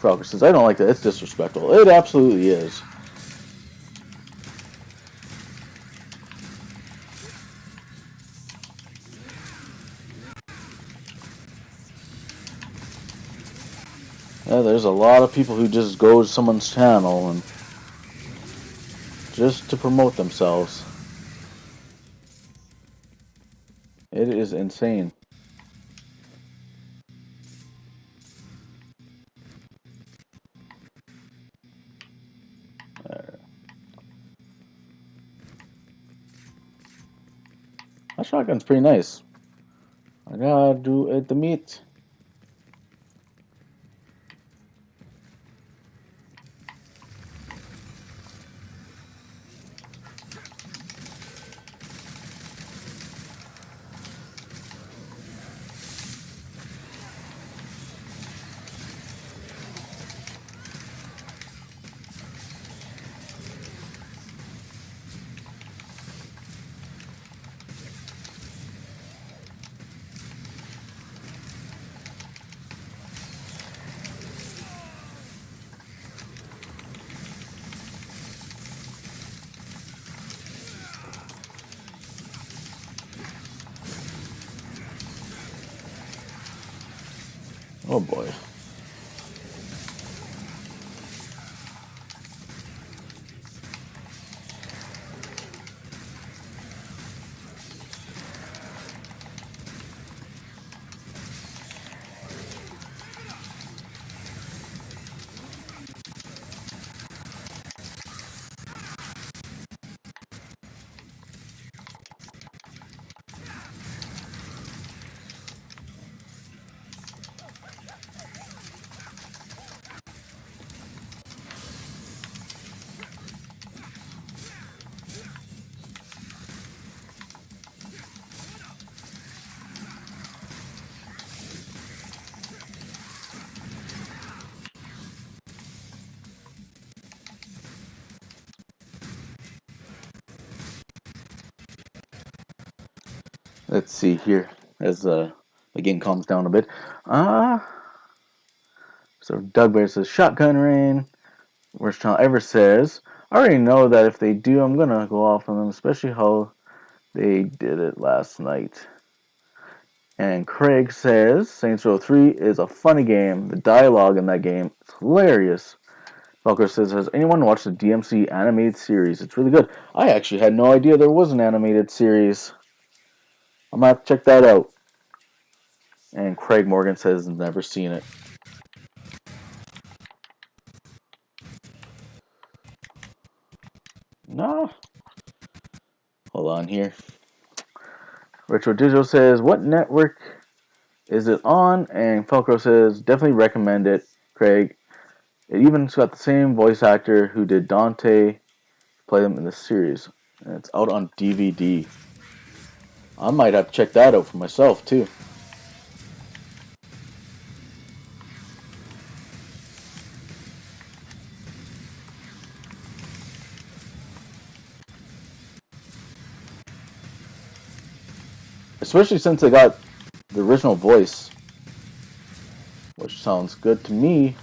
Frogger says, "I don't like that. It's disrespectful." It absolutely is. Yeah, there's a lot of people who just go to someone's channel and just to promote themselves. It is insane. That shotgun's pretty nice. I gotta do it the meat. Oh boy. Let's see here as the game calms down a bit. So Doug Bear says shotgun rain. Worst child ever says, I already know that if they do, I'm gonna go off on them, especially how they did it last night. And Craig says Saints Row 3 is a funny game. The dialogue in that game is hilarious. Falco says, has anyone watched the DMC animated series? It's really good. I actually had no idea there was an animated series. I'm gonna have to check that out. And Craig Morgan says, never seen it. No. Hold on here. Retro Digital says, what network is it on? And Falco says, definitely recommend it, Craig. It even's got the same voice actor who did Dante play them in the series. And it's out on DVD. I might have to check that out for myself, too. Especially since they got the original voice, which sounds good to me.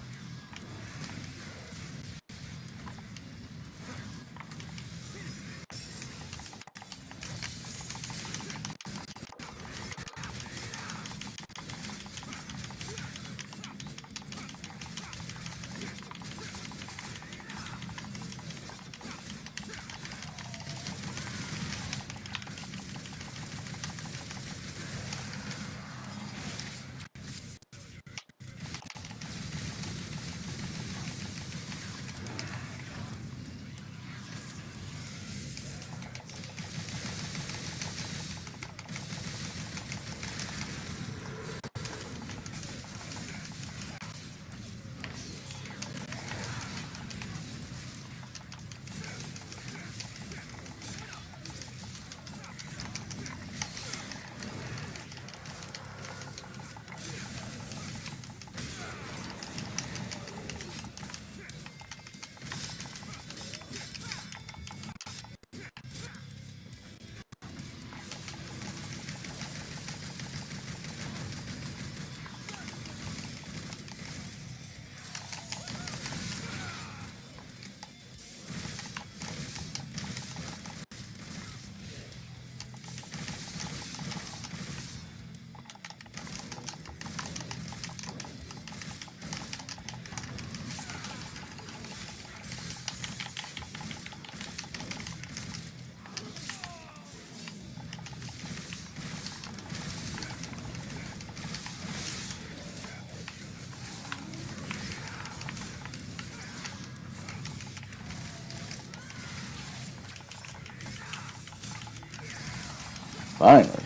Finally.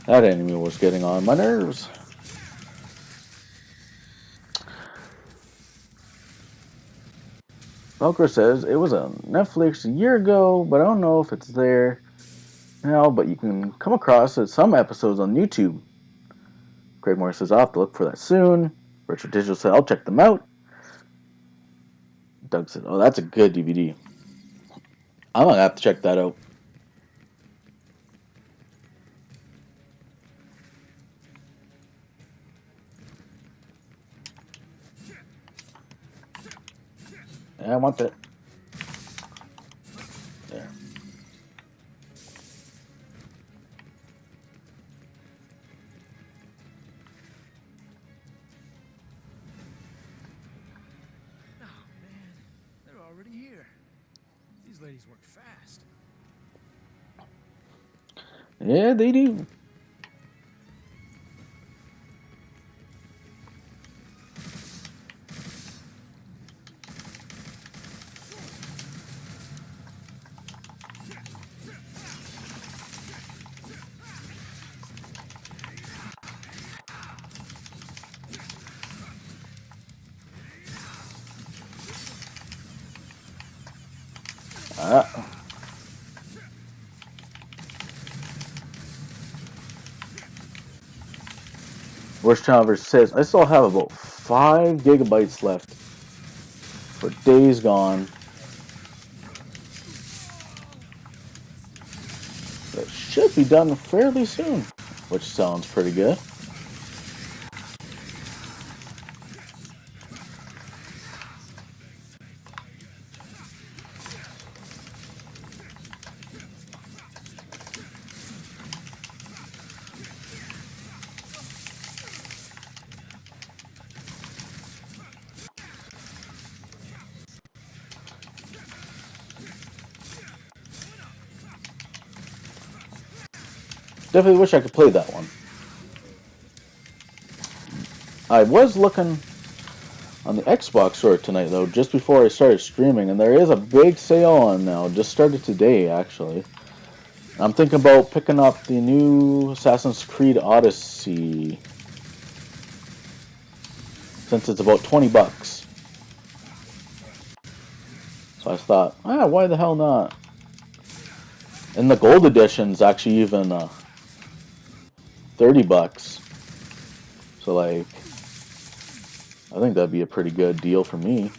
That enemy was getting on my nerves. Velcro says it was on Netflix a year ago, but I don't know if it's there now, but you can come across some episodes on YouTube. Craig Morris says I'll have to look for that soon. Richard Digital said I'll check them out. Doug said, oh, that's a good DVD. I'm gonna have to check that out. Yeah, I want that. There. already here. These ladies work fast. Yeah, they do. Worst Challenger says I still have about 5 gigabytes left for Days Gone. That should be done fairly soon, which sounds pretty good. Definitely wish I could play that one. I was looking on the Xbox store tonight, though, just before I started streaming, and there is a big sale on now. Just started today, actually. I'm thinking about picking up the new Assassin's Creed Odyssey, since it's about 20 bucks. So I thought, why the hell not? And the gold edition's actually even 30 bucks. So like, I think that'd be a pretty good deal for me.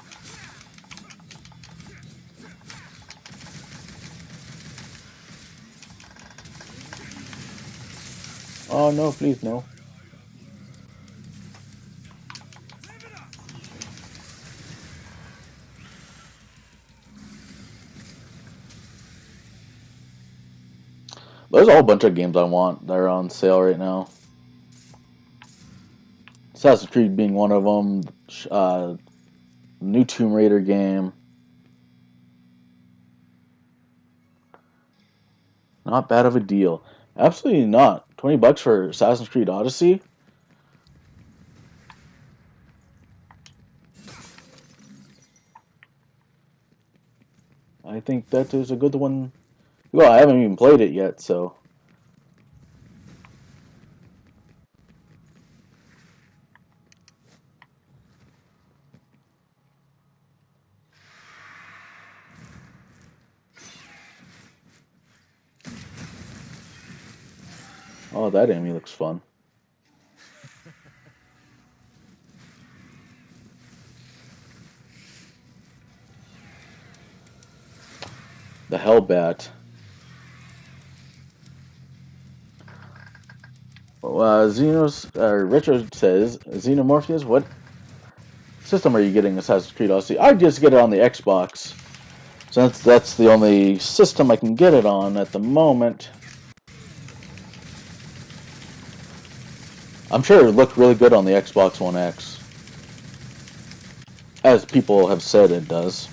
Oh no, please no. There's a whole bunch of games I want that are on sale right now. Assassin's Creed being one of them. New Tomb Raider game. Not bad of a deal. Absolutely not. 20 bucks for Assassin's Creed Odyssey? I think that is a good one. Well, I haven't even played it yet, so. Oh, that enemy looks fun. The Hellbat. Richard says, Xenomorpheus, what system are you getting Assassin's Creed Odyssey? I just get it on the Xbox, since that's the only system I can get it on at the moment. I'm sure it looked really good on the Xbox One X, as people have said it does.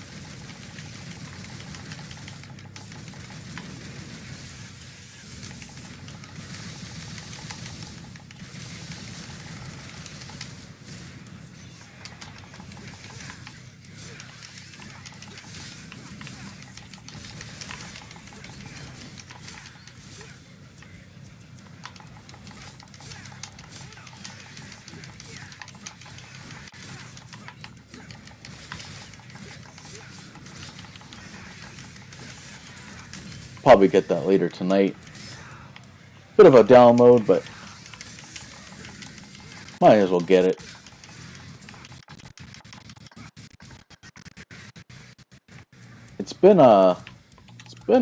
Probably get that later tonight. Bit of a download, but might as well get it. It's been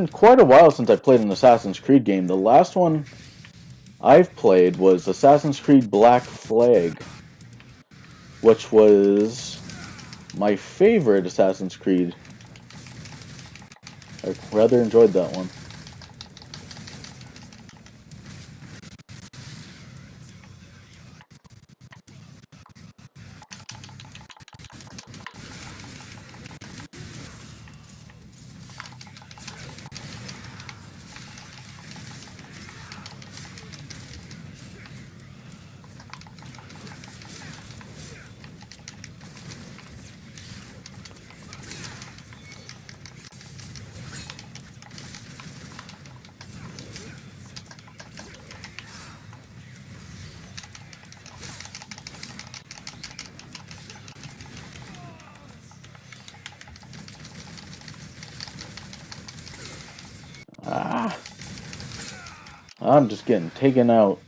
quite a while since I played an Assassin's Creed game. The last one I've played was Assassin's Creed Black Flag, which was my favorite Assassin's Creed. I rather enjoyed that one. I'm just getting taken out.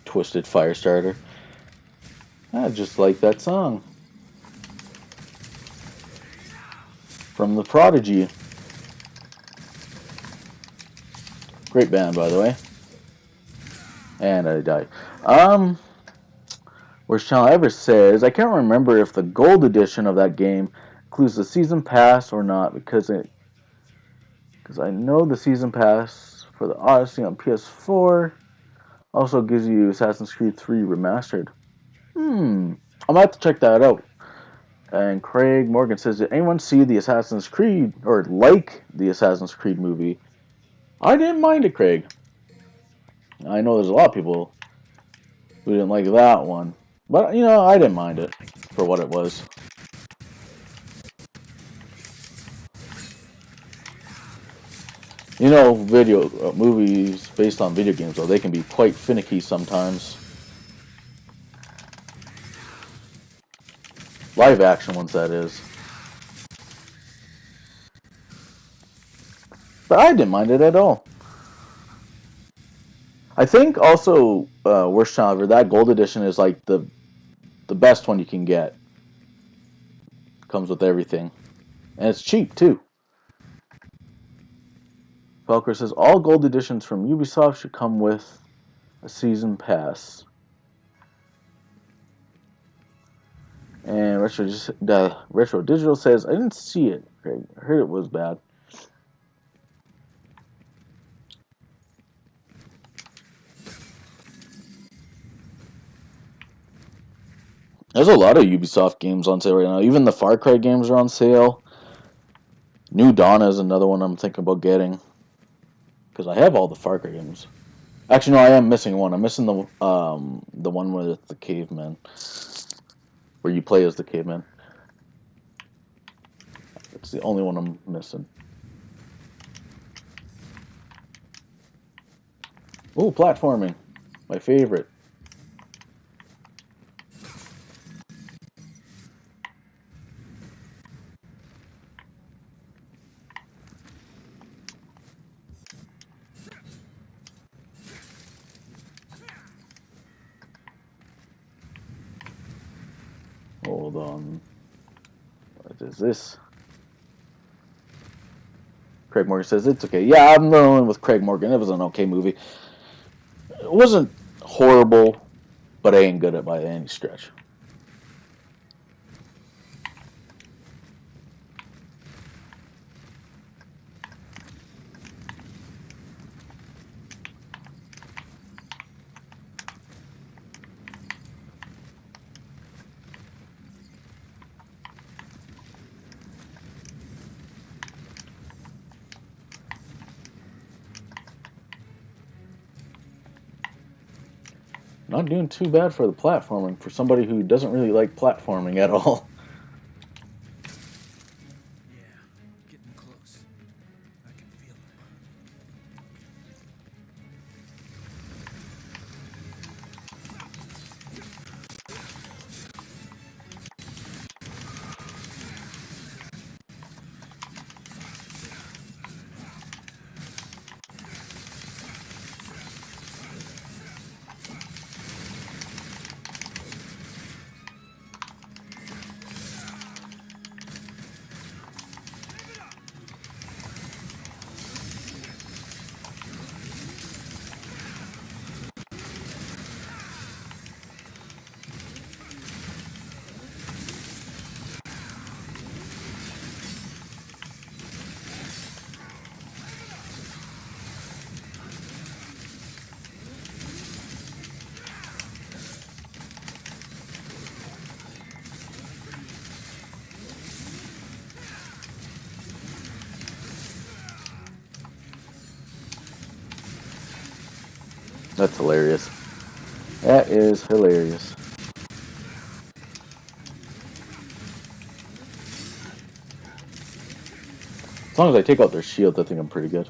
Twisted Firestarter. I just like that song. From The Prodigy. Great band, by the way. And I died. Worst channel ever says, I can't remember if the gold edition of that game includes the season pass or not, because I know the season pass for the Odyssey on PS4 also gives you Assassin's Creed 3 Remastered. I'm gonna have to check that out. And Craig Morgan says, did anyone see the Assassin's Creed or like the Assassin's Creed movie? I didn't mind it, Craig. I know there's a lot of people who didn't like that one, but you know, I didn't mind it for what it was. You know, video movies based on video games, though, they can be quite finicky sometimes. Live action ones, that is. But I didn't mind it at all. I think also, worst challenge, that gold edition is like the best one you can get. Comes with everything. And it's cheap, too. Falker says, all gold editions from Ubisoft should come with a season pass. And Retro Digital says, I didn't see it, Craig. I heard it was bad. There's a lot of Ubisoft games on sale right now. Even the Far Cry games are on sale. New Dawn is another one I'm thinking about getting. Because I have all the Far Cry games. Actually, no, I am missing one. I'm missing the one with the caveman. Where you play as the caveman. It's the only one I'm missing. Ooh, platforming. My favorite. Hold on. What is this? Craig Morgan says it's okay. Yeah, I'm rolling with Craig Morgan. It was an okay movie. It wasn't horrible, but I ain't good at by any stretch. Not doing too bad for the platforming for somebody who doesn't really like platforming at all. Yeah, getting close. I can feel it. That's hilarious. That is hilarious. As long as I take out their shields, I think I'm pretty good.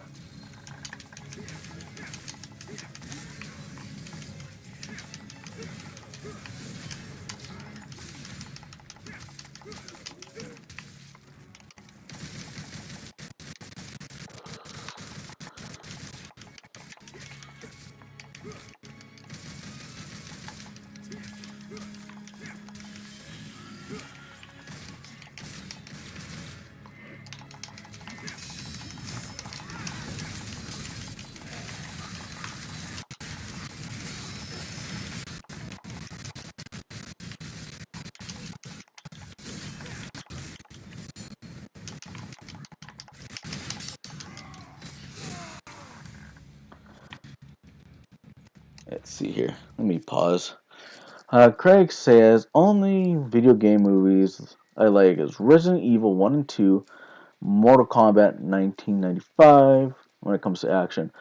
Let's see here. Let me pause. Craig says, only video game movies I like is Resident Evil 1 and 2, Mortal Kombat 1995 when it comes to action.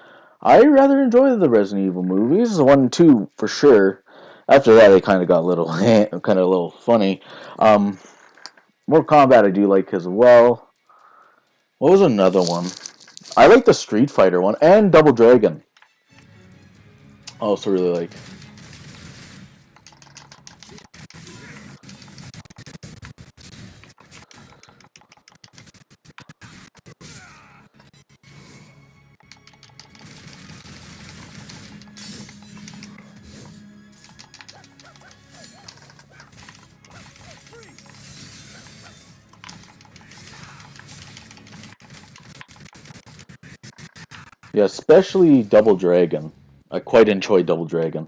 I rather enjoy the Resident Evil movies, 1 and 2 for sure. After that, they kind of got a little, kind of a little funny. Mortal Kombat I do like as well. What was another one? I like the Street Fighter one and Double Dragon. I also really like. Yeah, especially Double Dragon. I quite enjoy Double Dragon.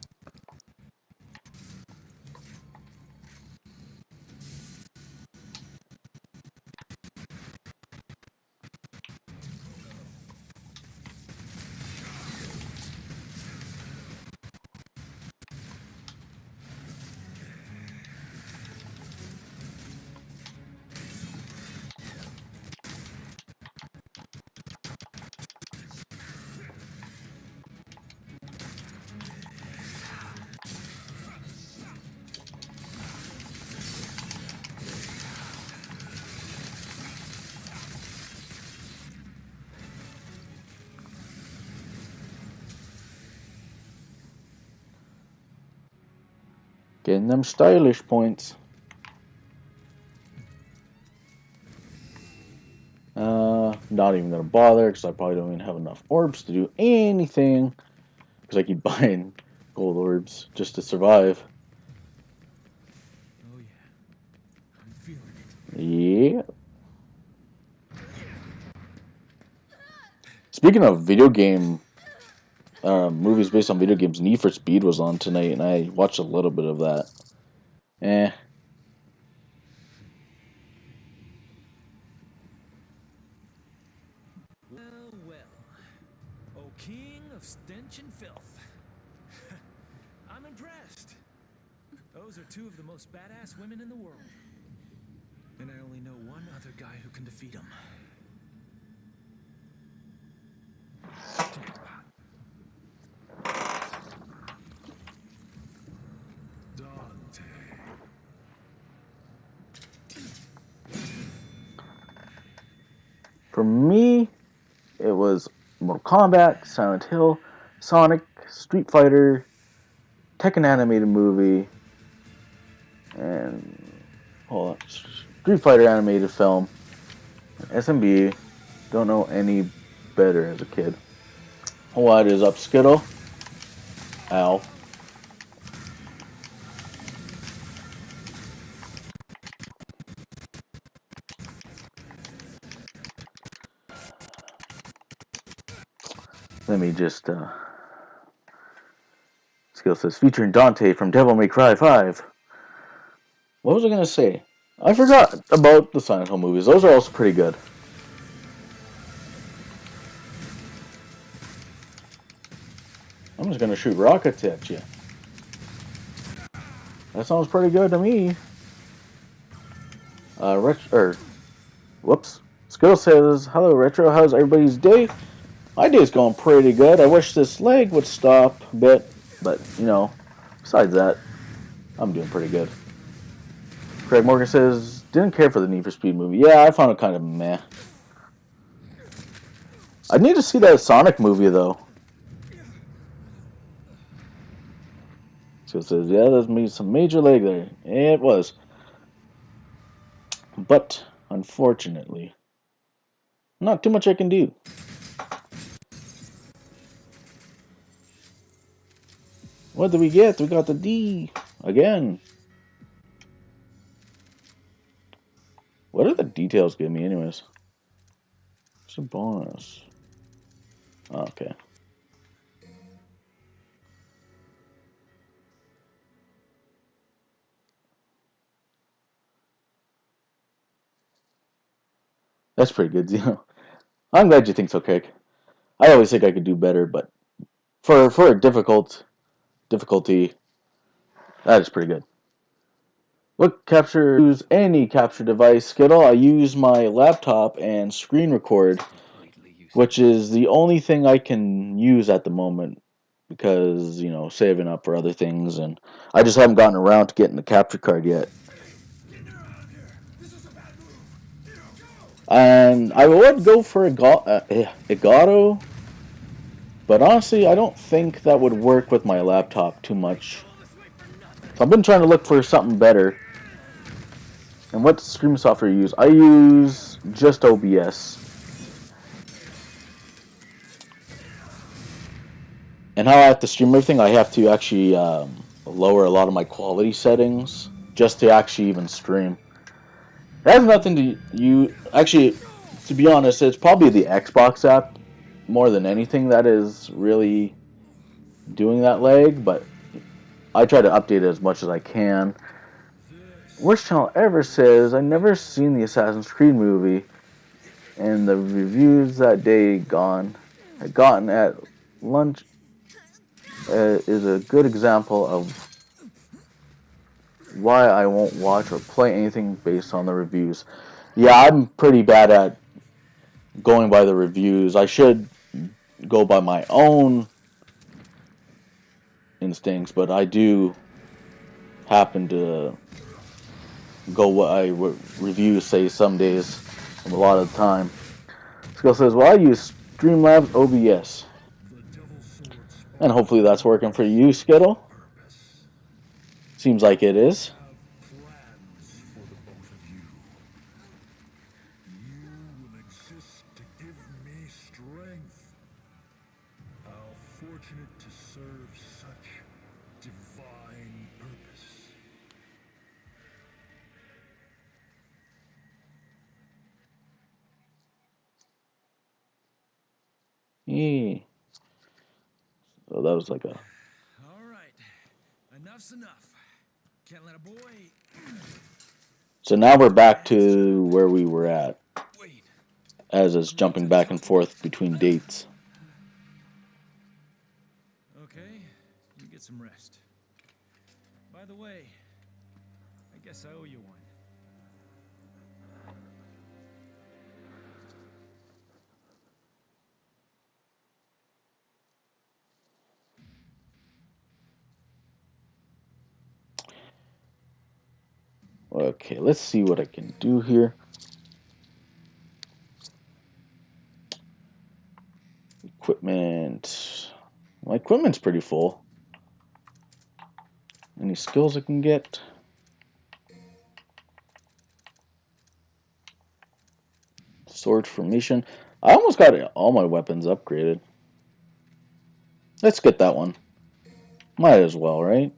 Getting them stylish points. Not even gonna bother because I probably don't even have enough orbs to do anything because I keep buying gold orbs just to survive. Oh yeah, I'm feeling it. Yeah. Speaking of video game movies based on video games, Need for Speed was on tonight, and I watched a little bit of that. Eh. Well, well. Oh, king of stench and filth. I'm impressed. Those are two of the most badass women in the world. And I only know one other guy who can defeat them. Jackpot. Dante. For me, it was Mortal Kombat, Silent Hill, Sonic, Street Fighter, Tekken animated movie, and hold on, Street Fighter animated film, SMB. Don't know any better as a kid. What is up, Skittle? Ow. Let me just, Skill says, featuring Dante from Devil May Cry 5. What was I going to say? I forgot about the Silent Hill movies. Those are also pretty good. I'm just going to shoot rockets at you. That sounds pretty good to me. Whoops. Skill says, hello, Retro. How's everybody's day? My day's going pretty good. I wish this leg would stop a bit, but, you know, besides that, I'm doing pretty good. Craig Morgan says, didn't care for the Need for Speed movie. Yeah, I found it kind of meh. I need to see that Sonic movie though. So it says, yeah, there's me some major lag there. And it was. But unfortunately, not too much I can do. What did we get? We got the D again. What do the details give me anyways? It's a bonus. Oh, okay. That's pretty good, Xeno. I'm glad you think so, Craig. I always think I could do better, but for a difficulty, that is pretty good. What capture? Use any capture device, Skittle. I use my laptop and screen record, Completely which useless. is the only thing I can use at the moment because saving up for other things, and I just haven't gotten around to getting the capture card yet. And I would go for a Gato, but honestly, I don't think that would work with my laptop too much. So I've been trying to look for something better. And what stream software you use? I use just OBS. And how I have to stream everything, I have to actually lower a lot of my quality settings just to actually even stream. It has nothing to you. Actually, to be honest, it's probably the Xbox app more than anything that is really doing that lag. But I try to update it as much as I can. Worst channel ever says I never seen the Assassin's Creed movie, and the reviews that day had gotten at lunch is a good example of why I won't watch or play anything based on the reviews. Yeah, I'm pretty bad at going by the reviews. I should go by my own instincts, but I do happen to go what reviews say some days, a lot of the time. Skill says, well, I use Streamlabs OBS. And hopefully that's working for you, Skittle. Seems like it is. Plans for the both of you. You will exist to give me strength. How fortunate to serve such divine purpose. Yeah. So that was like a. All right, enough's enough. Can't let a boy. So now we're back to where we were at, Wait. as it's jumping back and forth between dates. Okay, you get some rest. By the way, I guess I owe you one. Okay, let's see what I can do here. Equipment. My equipment's pretty full. Any skills I can get? Sword formation. I almost got all my weapons upgraded. Let's get that one. Might as well, right?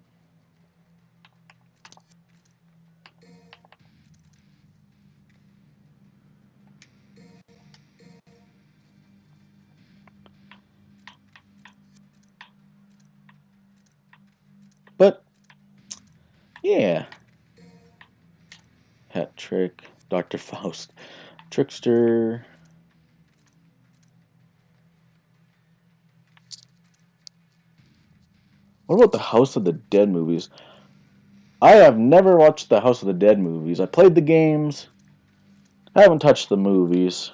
But, yeah. Hat trick. Dr. Faust. Trickster. What about the House of the Dead movies? I have never watched the House of the Dead movies. I played the games. I haven't touched the movies.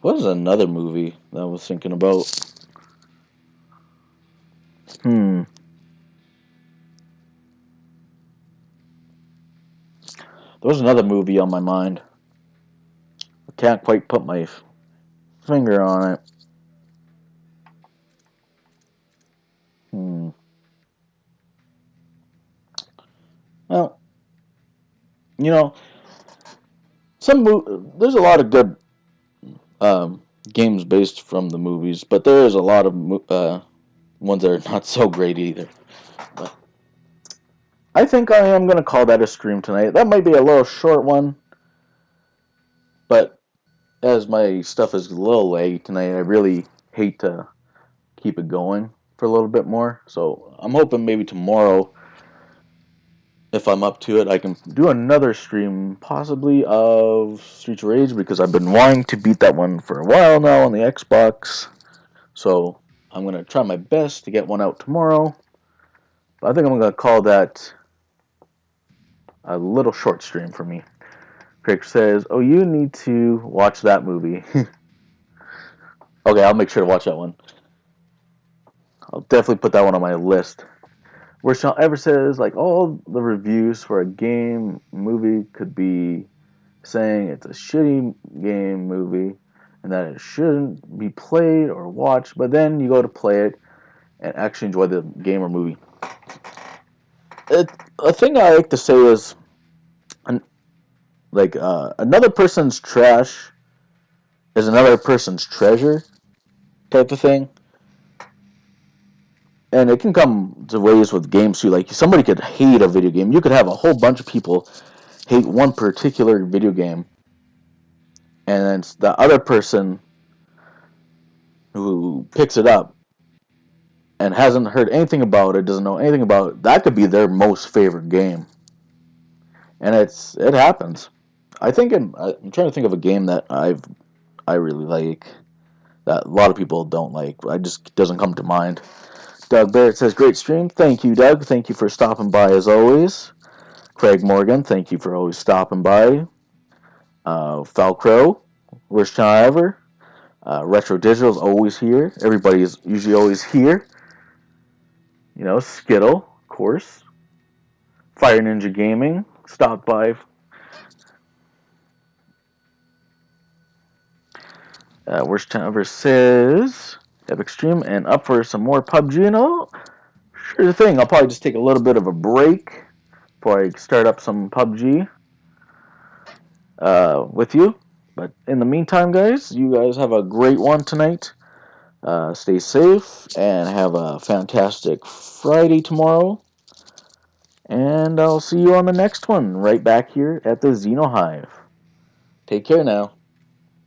What is another movie that I was thinking about? There was another movie on my mind. I can't quite put my finger on it. Hmm. Well, you know, there's a lot of good um, games based from the movies, but there is a lot of ones that are not so great either. But I think I am going to call that a stream tonight. That might be a little short one, but as my stuff is a little late tonight, I really hate to keep it going for a little bit more. So I'm hoping maybe tomorrow, if I'm up to it, I can do another stream, possibly of Streets of Rage, because I've been wanting to beat that one for a while now on the Xbox. So I'm going to try my best to get one out tomorrow. But I think I'm going to call that a little short stream for me. Craig says, "Oh, you need to watch that movie." Okay, I'll make sure to watch that one. I'll definitely put that one on my list. Where Sean Ever says, like, all the reviews for a game movie could be saying it's a shitty game movie and that it shouldn't be played or watched, but then you go to play it and actually enjoy the game or movie. A thing I like to say is, another person's trash is another person's treasure type of thing. And it can come to ways with games too. Like, somebody could hate a video game. You could have a whole bunch of people hate one particular video game, and then the other person who picks it up and hasn't heard anything about it, doesn't know anything about it, that could be their most favorite game. And it happens. I'm trying to think of a game that I really like that a lot of people don't like. It just doesn't come to mind. Doug Barrett says, "Great stream." Thank you, Doug. Thank you for stopping by as always. Craig Morgan, thank you for always stopping by. Falcrow, worst channel ever. Retro Digital is always here. Everybody is usually always here. You know, Skittle, of course. Fire Ninja Gaming stopped by. Worst channel ever says, Epic Stream and up for some more PUBG and all. Sure thing. I'll probably just take a little bit of a break before I start up some PUBG with you. But in the meantime, guys, you guys have a great one tonight. Stay safe and have a fantastic Friday tomorrow. And I'll see you on the next one right back here at the Xeno Hive. Take care now.